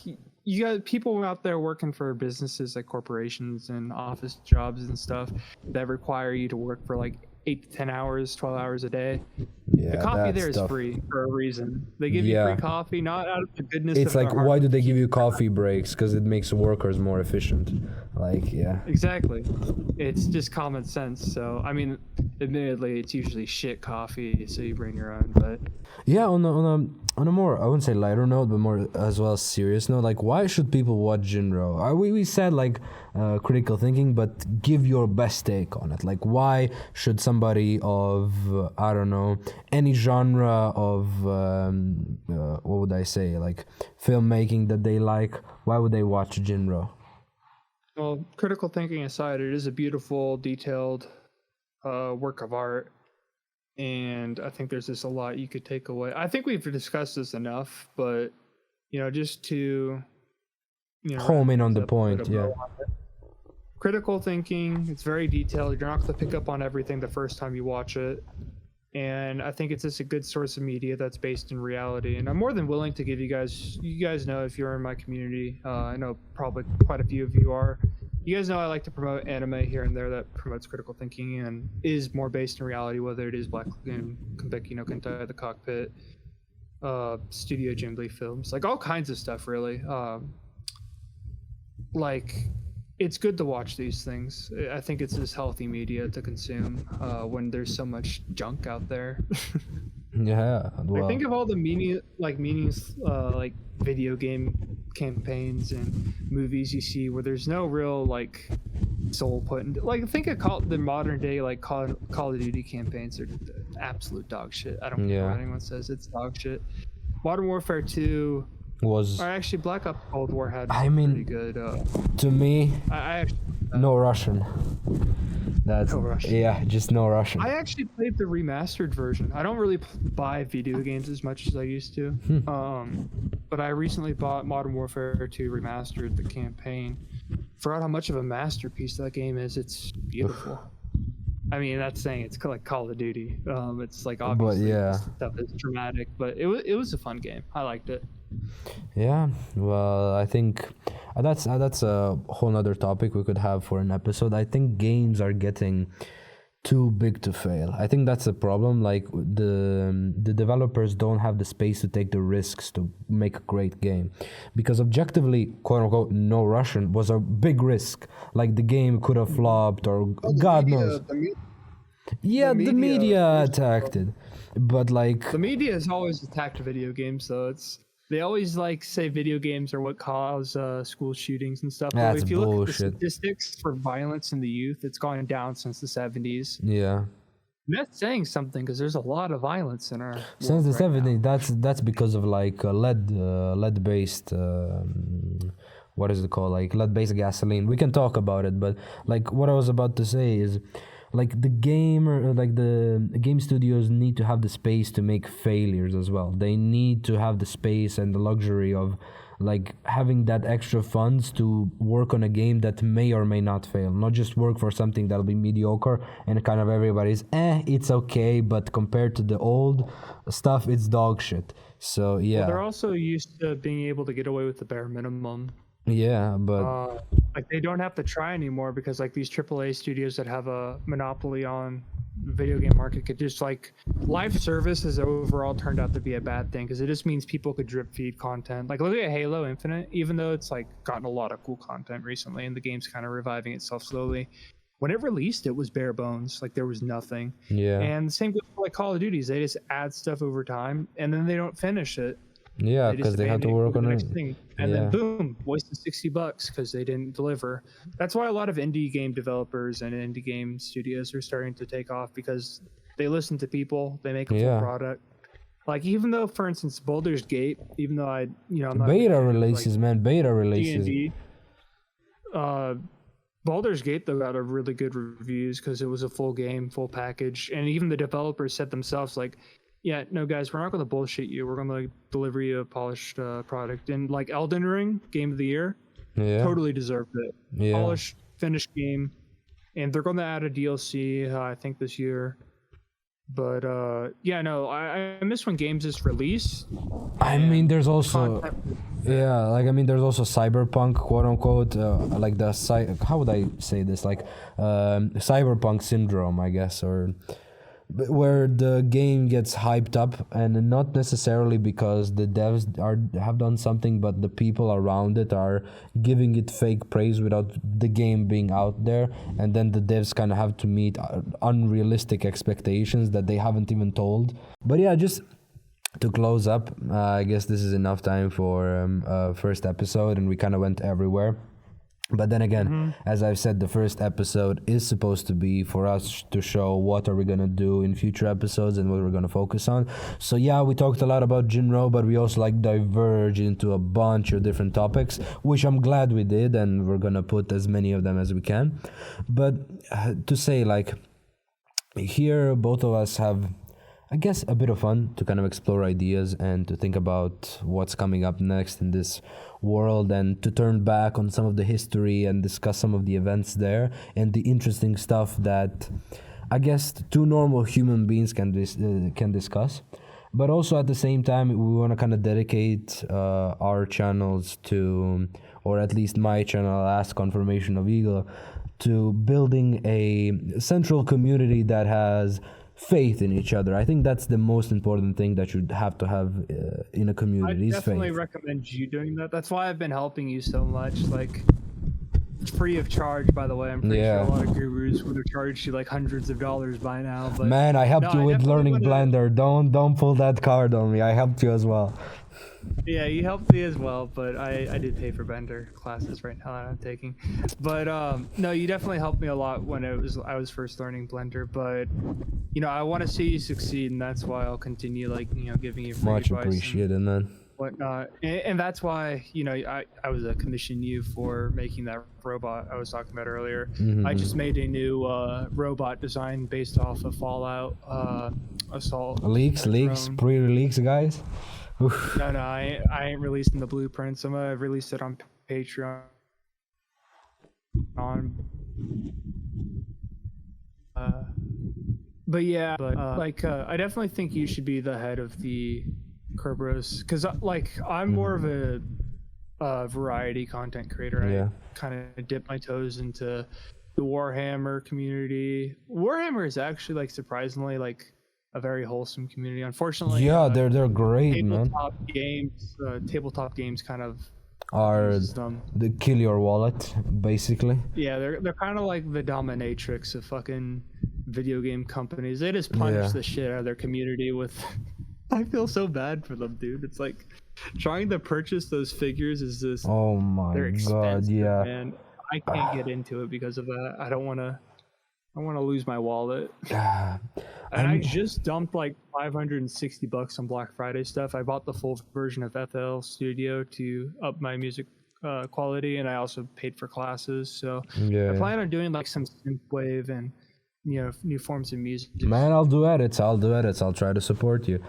you got people out there working for businesses like corporations and office jobs and stuff that require you to work for like 8 to 10 hours, 12 hours a day. Yeah, the coffee there is free for a reason. They give you free coffee, not out of the goodness it's of like, their heart. why do they give you coffee breaks? Because it makes workers more efficient. Like, yeah. Exactly. It's just common sense. So, I mean, admittedly, it's usually shit coffee, so you bring your own, but... Yeah, on a more, I wouldn't say lighter note, but more as well serious note, like, why should people watch Jinroh? We said, like, critical thinking, but give your best take on it. Like, why should somebody of, I don't know, any genre of, what would I say, like, filmmaking that they like, why would they watch Jinroh? Well, critical thinking aside, it is a beautiful, detailed work of art. And I think there's just a lot you could take away. I think we've discussed this enough, but, you know, just to, you know, home in on the point, yeah. Critical thinking, it's very detailed. You're not going to pick up on everything the first time you watch it. And I think it's just a good source of media that's based in reality. And I'm more than willing to give you guys know if you're in my community. I know probably quite a few of you are. You guys know I like to promote anime here and there that promotes critical thinking and is more based in reality, whether it is Black Lagoon, Konbeki no Kentai, The Cockpit, Studio Ghibli films, like all kinds of stuff, really. Like, it's good to watch these things. I think it's just healthy media to consume when there's so much junk out there. Yeah, Like, well, think of all the meaningless like video game campaigns and movies you see where there's no real like soul put into. Like, think of the modern day like Call of Duty campaigns are absolute dog shit. I don't care Yeah. what anyone says, it's dog shit. Modern Warfare 2, was, or actually Black Ops Cold War had I some mean, pretty good. to me, I actually no Russian. That's No Russian. yeah, just no Russian. I actually played the remastered version. I don't really buy video games as much as I used to. But I recently bought Modern Warfare 2 Remastered, the campaign. Forgot how much of a masterpiece that game is. It's beautiful. I mean, that's saying it's like Call of Duty. It's like obviously yeah. stuff is dramatic, but it was a fun game. I liked it. Yeah, well, I think that's a whole nother topic we could have for an episode. I think games are getting too big to fail. I think that's a problem. Like the developers don't have the space to take the risks to make a great game, because objectively, quote unquote, no Russian was a big risk. Like the game could have flopped, or God knows. Yeah, the media attacked it, but like The media has always attacked video games, though. They always like say video games are what cause school shootings and stuff. That's But if you look at the bullshit. statistics for violence in the youth, it's gone down since the 70s. yeah. And that's saying something, because there's a lot of violence in our Since the world right now. 70s, that's because of like lead based what is it called, like lead based gasoline. We can talk about it, but like what I was about to say is like the game studios need to have the space to make failures as well. They need to have the space and the luxury of like having that extra funds to work on a game that may or may not fail, not just work for something that'll be mediocre and kind of everybody's it's okay, but compared to the old stuff, it's dog shit. So yeah. Well, they're also used to being able to get away with the bare minimum. Yeah, but Like, they don't have to try anymore, because like these AAA studios that have a monopoly on the video game market could just like, live service has overall turned out to be a bad thing, because it just means people could drip feed content. Like, look at Halo Infinite, even though it's like gotten a lot of cool content recently and the game's kind of reviving itself slowly. When it released, it was bare bones. Like, there was nothing. yeah. And the same goes for like Call of Duties. They just add stuff over time and then they don't finish it. Yeah, They because just they have to abandon work for the on next it. thing, and Yeah. then boom, wasted $60 because they didn't deliver. That's why a lot of indie game developers and indie game studios are starting to take off, because they listen to people, they make a Yeah. full product. Like, even though, for instance, Baldur's Gate, even though I'm not Beta releases, man. Beta releases. D&D, Baldur's Gate though got a really good reviews because it was a full game, full package, and even the developers said themselves like, yeah, no guys, we're not going to bullshit you. We're going to deliver you a polished product. And like Elden Ring, Game of the Year, Yeah. totally deserved it. Yeah. Polished, finished game, and they're going to add a DLC, I think this year. But yeah, no, I miss when games just release. I mean, there's also Content. there's also cyberpunk, quote unquote, like how would I say this, like cyberpunk syndrome, I guess, or where the game gets hyped up, and not necessarily because the devs have done something, but the people around it are giving it fake praise without the game being out there, and then the devs kind of have to meet unrealistic expectations that they haven't even told. But yeah, just to close up, I guess this is enough time for first episode, and we kind of went everywhere. But then again, as I've said, the first episode is supposed to be for us to show what are we going to do in future episodes and what we're going to focus on. So yeah, we talked a lot about Jinroh, but we also like diverge into a bunch of different topics, which I'm glad we did, and we're going to put as many of them as we can. But to say, like, here both of us have, I guess, a bit of fun to kind of explore ideas and to think about what's coming up next in this world, and to turn back on some of the history and discuss some of the events there and the interesting stuff that I guess two normal human beings can discuss. But also at the same time, we want to kind of dedicate our channels to, or at least my channel, Ask Confirmation of Eagle, to building a central community that has faith in each other. I think that's the most important thing that you have to have in a community. I Is definitely faith. recommend you doing that. That's why I've been helping you so much. Like, it's free of charge, by the way. I'm pretty sure a lot of gurus would have charged you like hundreds of dollars by now. But Man, I helped you with learning wanna... Blender. Don't pull that card on me. I helped you as well. Yeah, you helped me as well, but I did pay for Blender classes right now that I'm taking. But no, you definitely helped me a lot when I was first learning Blender. But I want to see you succeed, and that's why I'll continue giving you free Much advice appreciated, and man. whatnot. And that's why I was commissioning you for making that robot I was talking about earlier. I just made a new robot design based off of Fallout Assault. Leaks, pre-leaks, guys. Oof. No, I ain't releasing the blueprints. I'm gonna release it on Patreon. But yeah, I definitely think you should be the head of the Kerberos, because I'm more of a variety content creator. Yeah. I kind of dip my toes into the Warhammer community. Warhammer is actually surprisingly a very wholesome community. Unfortunately, they're great, man. Tabletop games kind of Are they kill your wallet, basically? Yeah, they're kind of like the dominatrix of fucking video game companies. They just punish the shit out of their community with. I feel so bad for them, dude. It's like trying to purchase those figures is just. Oh my god, yeah. Man, I can't get into it because of that. I don't want to lose my wallet. And I just dumped $560 on Black Friday stuff. I bought the full version of FL Studio to up my music quality, and I also paid for classes. So I plan on doing some synthwave and new forms of music. Man, I'll do edits. I'll try to support you.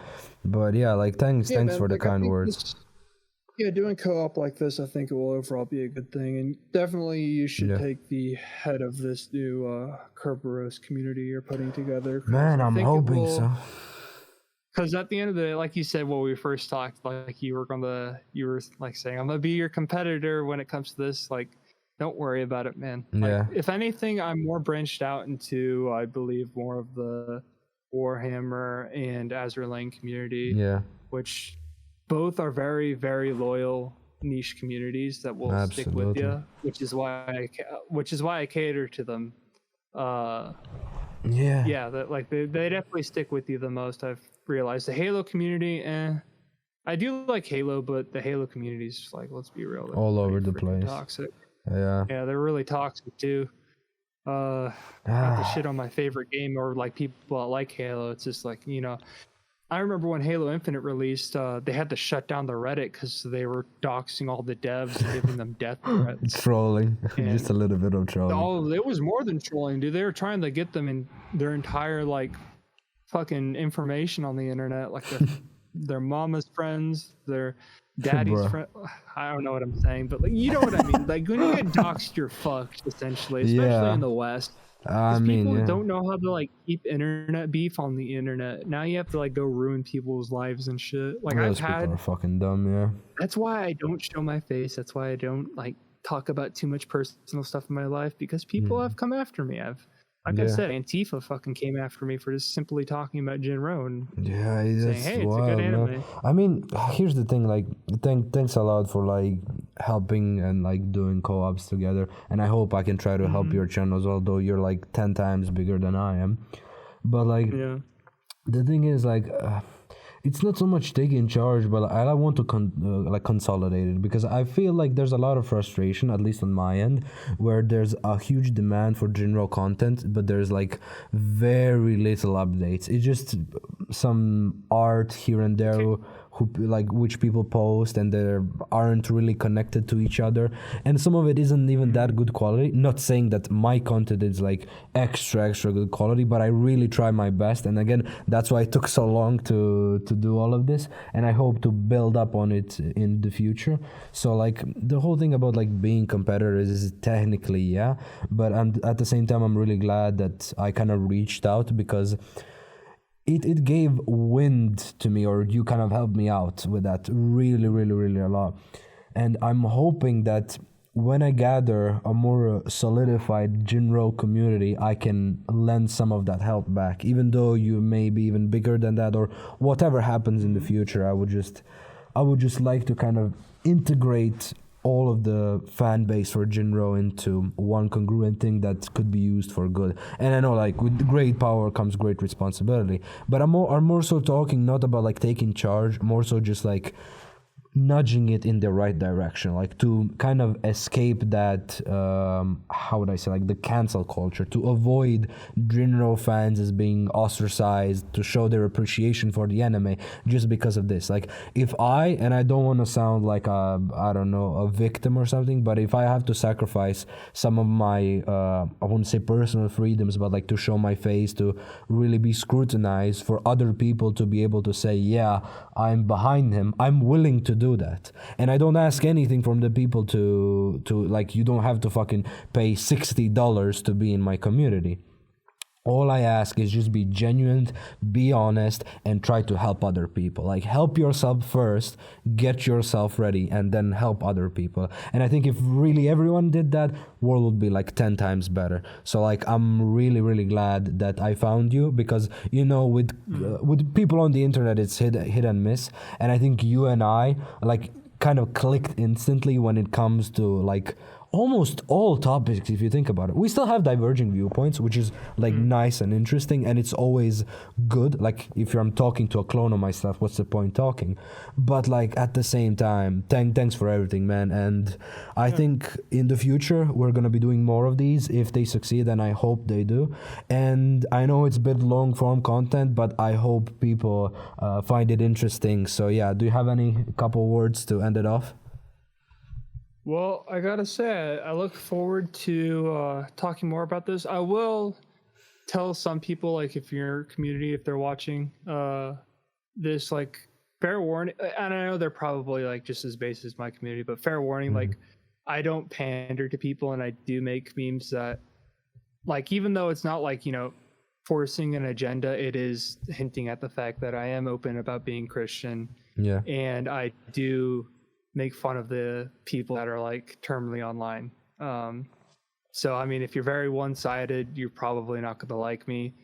But thanks man, for the kind words. Doing co-op like this, I think it will overall be a good thing, and definitely you should take the head of this new Kerberos community you're putting together. Man, I'm hoping so. Because at the end of the day, like you said when we first talked, you were saying, I'm gonna be your competitor when it comes to this. Don't worry about it, man. If anything, I'm more branched out into, I believe, more of the Warhammer and Azur Lane community. Yeah. Which both are very, very loyal niche communities that will stick with you, which is why I cater to them. They definitely stick with you the most. I've realized the Halo community, I do like Halo, but the Halo community is let's be real, all over the place. Toxic. Yeah, they're really toxic too. Not to shit on my favorite game or people that like Halo. It's just I remember when Halo Infinite released, they had to shut down the Reddit because they were doxing all the devs and giving them death threats. Trolling. Just a little bit of trolling. Oh, it was more than trolling, dude. They were trying to get them in their entire fucking information on the internet, their mama's friends, their daddy's friend. I don't know what I'm saying, but you know what I mean. When you get doxed, you're fucked, essentially, especially in the West. People don't know how to keep internet beef on the internet. Now you have to go ruin people's lives and shit. Those people are fucking dumb. Yeah. That's why I don't show my face. That's why I don't talk about too much personal stuff in my life, because people have come after me. I said, Antifa fucking came after me for just simply talking about Jinroh and saying, hey, it's a good anime. Man. I mean, here's the thing, thanks a lot for helping and doing co-ops together, and I hope I can try to help your channels, although you're 10 times bigger than I am. But the thing is it's not so much taking charge, but I want to consolidate it, because I feel there's a lot of frustration, at least on my end, where there's a huge demand for Jinroh content, but there's very little updates. It's just some art here and there which people post, and they aren't really connected to each other, and some of it isn't even that good quality. Not saying that my content is extra good quality, but I really try my best, and again, that's why it took so long to do all of this, and I hope to build up on it in the future. So the whole thing about being competitors is technically but at the same time I'm really glad that I kind of reached out, because it gave wind to me, or you kind of helped me out with that really a lot. And I'm hoping that when I gather a more solidified Jinroh community, I can lend some of that help back, even though you may be even bigger than that, or whatever happens in the future. I would just like to kind of integrate all of the fan base for Jinroh into one congruent thing that could be used for good. And I know, like, with great power comes great responsibility, but I'm more so talking not about like taking charge, more so just like nudging it in the right direction, like to kind of escape that how would I say, like the cancel culture, to avoid Jinroh fans as being ostracized, to show their appreciation for the anime just because of this. Like, if and I don't want to sound like I don't know, a victim or something, but if I have to sacrifice some of my I wouldn't say personal freedoms, but like to show my face, to really be scrutinized, for other people to be able to say, yeah, I'm behind him, I'm willing to do that. And I don't ask anything from the people to like, you don't have to fucking pay $60 to be in my community. All I ask is just be genuine, be honest, and try to help other people. Like, help yourself first, get yourself ready, and then help other people. And I think if really everyone did that, world would be like 10 times better. So like, I'm really, really glad that I found you, because, you know, with people on the internet, it's hit and miss. And I think you and I, like, kind of clicked instantly when it comes to like almost all topics. If you think about it, we still have diverging viewpoints, which is like nice and interesting, and it's always good. Like, if I'm talking to a clone of myself, what's the point talking? But like, at the same time, thanks for everything, man. And I think in the future we're gonna be doing more of these if they succeed, and I hope they do. And I know it's a bit long form content, but I hope people find it interesting. So yeah, do you have any couple words to end it off? Well, I gotta say, I look forward to talking more about this. I will tell some people, like, if your community, if they're watching this, like, fair warning. And I know they're probably like just as base as my community, but fair warning, like, I don't pander to people, and I do make memes that, like, even though it's not like, you know, forcing an agenda, it is hinting at the fact that I am open about being Christian. Yeah. And I do make fun of the people that are like terminally online. So I mean, if you're very one-sided, you're probably not going to like me,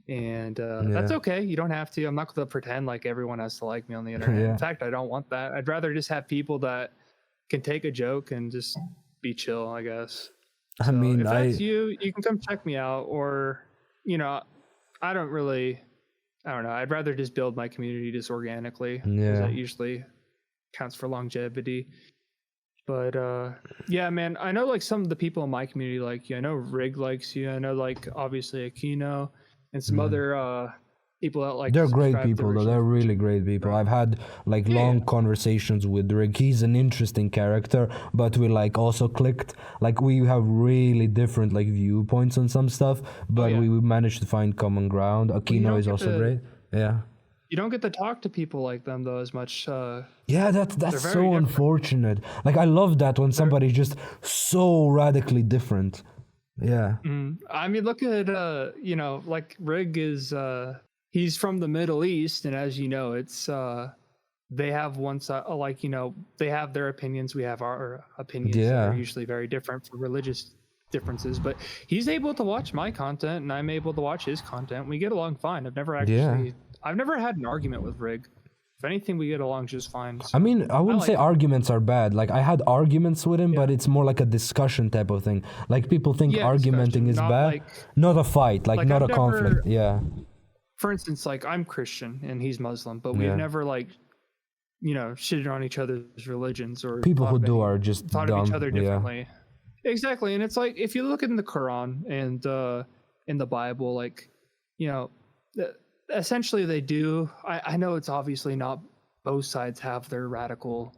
and that's okay. You don't have to. I'm not going to pretend like everyone has to like me on the internet. In fact, I don't want that. I'd rather just have people that can take a joke and just be chill, I guess. I So mean, if that's you can come check me out, or, you know, I don't know. I'd rather just build my community just organically, because that usually counts for longevity. But yeah, man, I know like some of the people in my community like you. I know Rig likes you. I know, like, obviously Aquino and some other people that like. They're great people, though. They're really great people. Right. I've had like long conversations with Rig. He's an interesting character, but we like also clicked. Like, we have really different like viewpoints on some stuff, but we managed to find common ground. Aquino is also great. Yeah. You don't get to talk to people like them though as much. Yeah, that's so unfortunate. Like, I love that when somebody's just so radically different. Yeah. I mean, look at you know, like Rig is he's from the Middle East, and as you know, it's they have one side, like, you know, they have their opinions, we have our opinions. That are usually very different for religious differences, but he's able to watch my content and I'm able to watch his content. We get along fine. I've never had an argument with Rig. If anything, we get along just fine. So I mean, I wouldn't say arguments are bad. Like, I had arguments with him, but it's more like a discussion type of thing. Like, people think argumenting is bad. Like, not a fight, like not a conflict. Yeah. For instance, like, I'm Christian and he's Muslim, but we've never, like, you know, shitted on each other's religions, or people who do are just thought dumb. of each other differently. Exactly. And it's like, if you look in the Quran and in the Bible, like, you know, essentially they do. I know it's obviously not both sides have their radical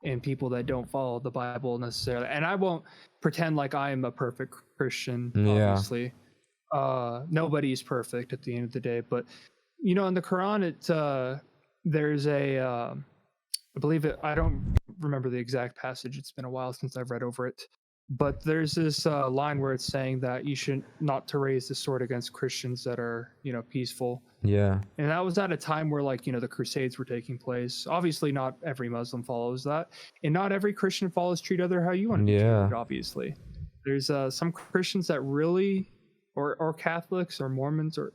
and people that don't follow the Bible necessarily. And I won't pretend like I am a perfect Christian, obviously. Nobody's perfect at the end of the day. But, you know, in the Quran, there's I believe it, I don't remember the exact passage. It's been a while since I've read over it. But there's this line where it's saying that you should not to raise the sword against Christians that are, peaceful. Yeah. And that was at a time where, like, the Crusades were taking place. Obviously, not every Muslim follows that, and not every Christian follows treat other how you want to be treated. Obviously, there's some Christians that really, or Catholics or Mormons, or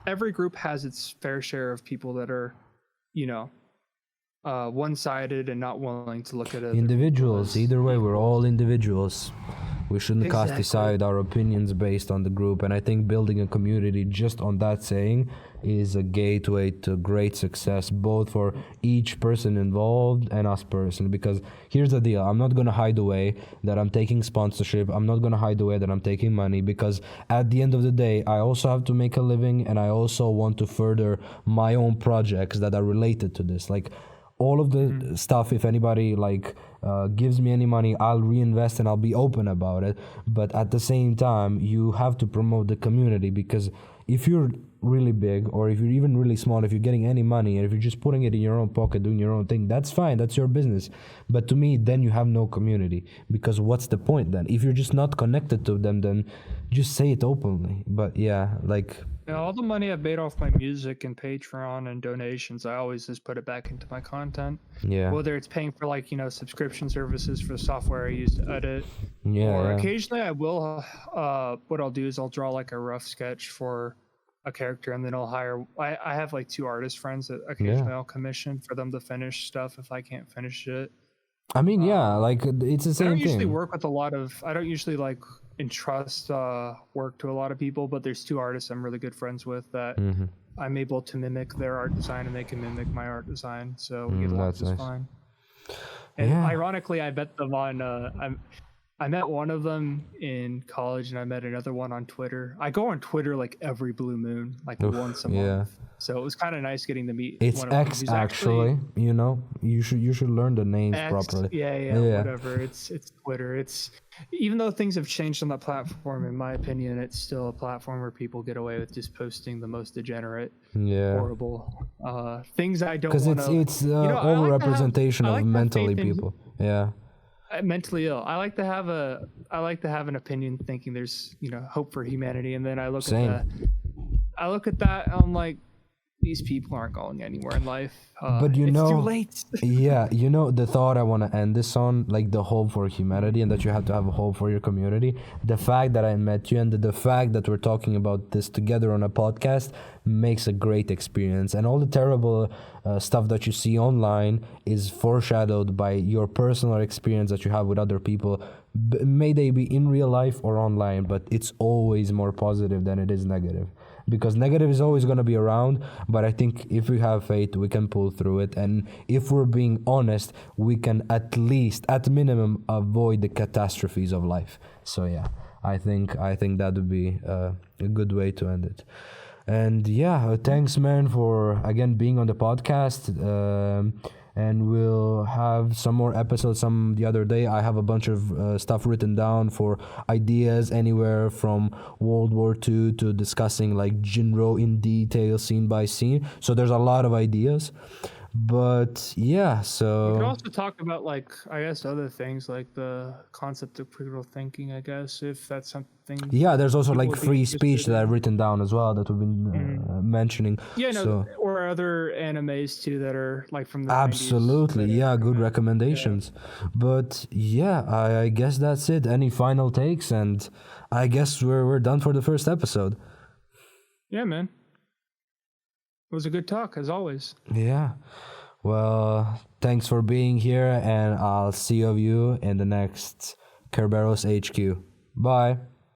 every group has its fair share of people that are, one-sided and not willing to look at it. Individuals. Either way, we're all individuals. We shouldn't cast aside our opinions based on the group. And I think building a community just on that saying is a gateway to great success, both for each person involved and us personally. Because here's the deal. I'm not going to hide away that I'm taking sponsorship. I'm not going to hide away that I'm taking money, because at the end of the day, I also have to make a living, and I also want to further my own projects that are related to this. Like, all of the stuff, if anybody gives me any money, I'll reinvest and I'll be open about it. But at the same time, you have to promote the community, because if you're really big, or if you're even really small, if you're getting any money and if you're just putting it in your own pocket, doing your own thing, that's fine, that's your business. But to me, then you have no community, because what's the point then? If you're just not connected to them, then just say it openly. But yeah, all the money I've made off my music and Patreon and donations, I always just put it back into my content. Yeah. Whether it's paying for subscription services for the software I use to edit. Yeah. Or occasionally I will, what I'll do is I'll draw a rough sketch for a character, and then I'll hire, I have 2 artist friends that occasionally I'll commission for them to finish stuff if I can't finish it. I mean, it's the same thing. I don't usually work with I don't usually entrust work to a lot of people, but there's 2 artists I'm really good friends with that I'm able to mimic their art design, and they can mimic my art design, so we get along just fine. And ironically, I met them on I met one of them in college, and I met another one on Twitter. I go on Twitter every blue moon, once a month. So it was kind of nice getting to meet. It's one of X them actually. You should learn the names X, properly. Yeah, whatever. It's Twitter. It's, even though things have changed on that platform, in my opinion, it's still a platform where people get away with just posting the most degenerate, horrible things. I don't want to. Because it's overrepresentation of mentally people. Yeah. Mentally ill. I like to have an opinion, thinking there's hope for humanity, and then I look at that, I'm like, these people aren't going anywhere in life. But it's too late. Yeah, the thought I want to end this on, the hope for humanity, and that you have to have a hope for your community. The fact that I met you, and the fact that we're talking about this together on a podcast, makes a great experience. And all the terrible stuff that you see online is foreshadowed by your personal experience that you have with other people. May they be in real life or online, but it's always more positive than it is negative. Because negative is always going to be around, but I think if we have faith, we can pull through it. And if we're being honest, we can at least, at minimum, avoid the catastrophes of life. So yeah, I think that would be a good way to end it. And yeah, thanks, man, for again being on the podcast. And we'll have some more episodes the other day. I have a bunch of stuff written down for ideas, anywhere from World War II to discussing Jinroh in detail, scene by scene. So there's a lot of ideas. But yeah, so we could also talk about other things, like the concept of critical thinking, I guess, if that's something. Yeah, there's also free speech that I've written down as well that we've been mentioning. Yeah, or other animes too that are from the absolutely 90s. Yeah, good recommendations. Yeah. But yeah, I guess that's it. Any final takes? And I guess we're done for the first episode. Yeah, man. It was a good talk, as always. Yeah. Well, thanks for being here, and I'll see you in the next KerberosHQ. Bye.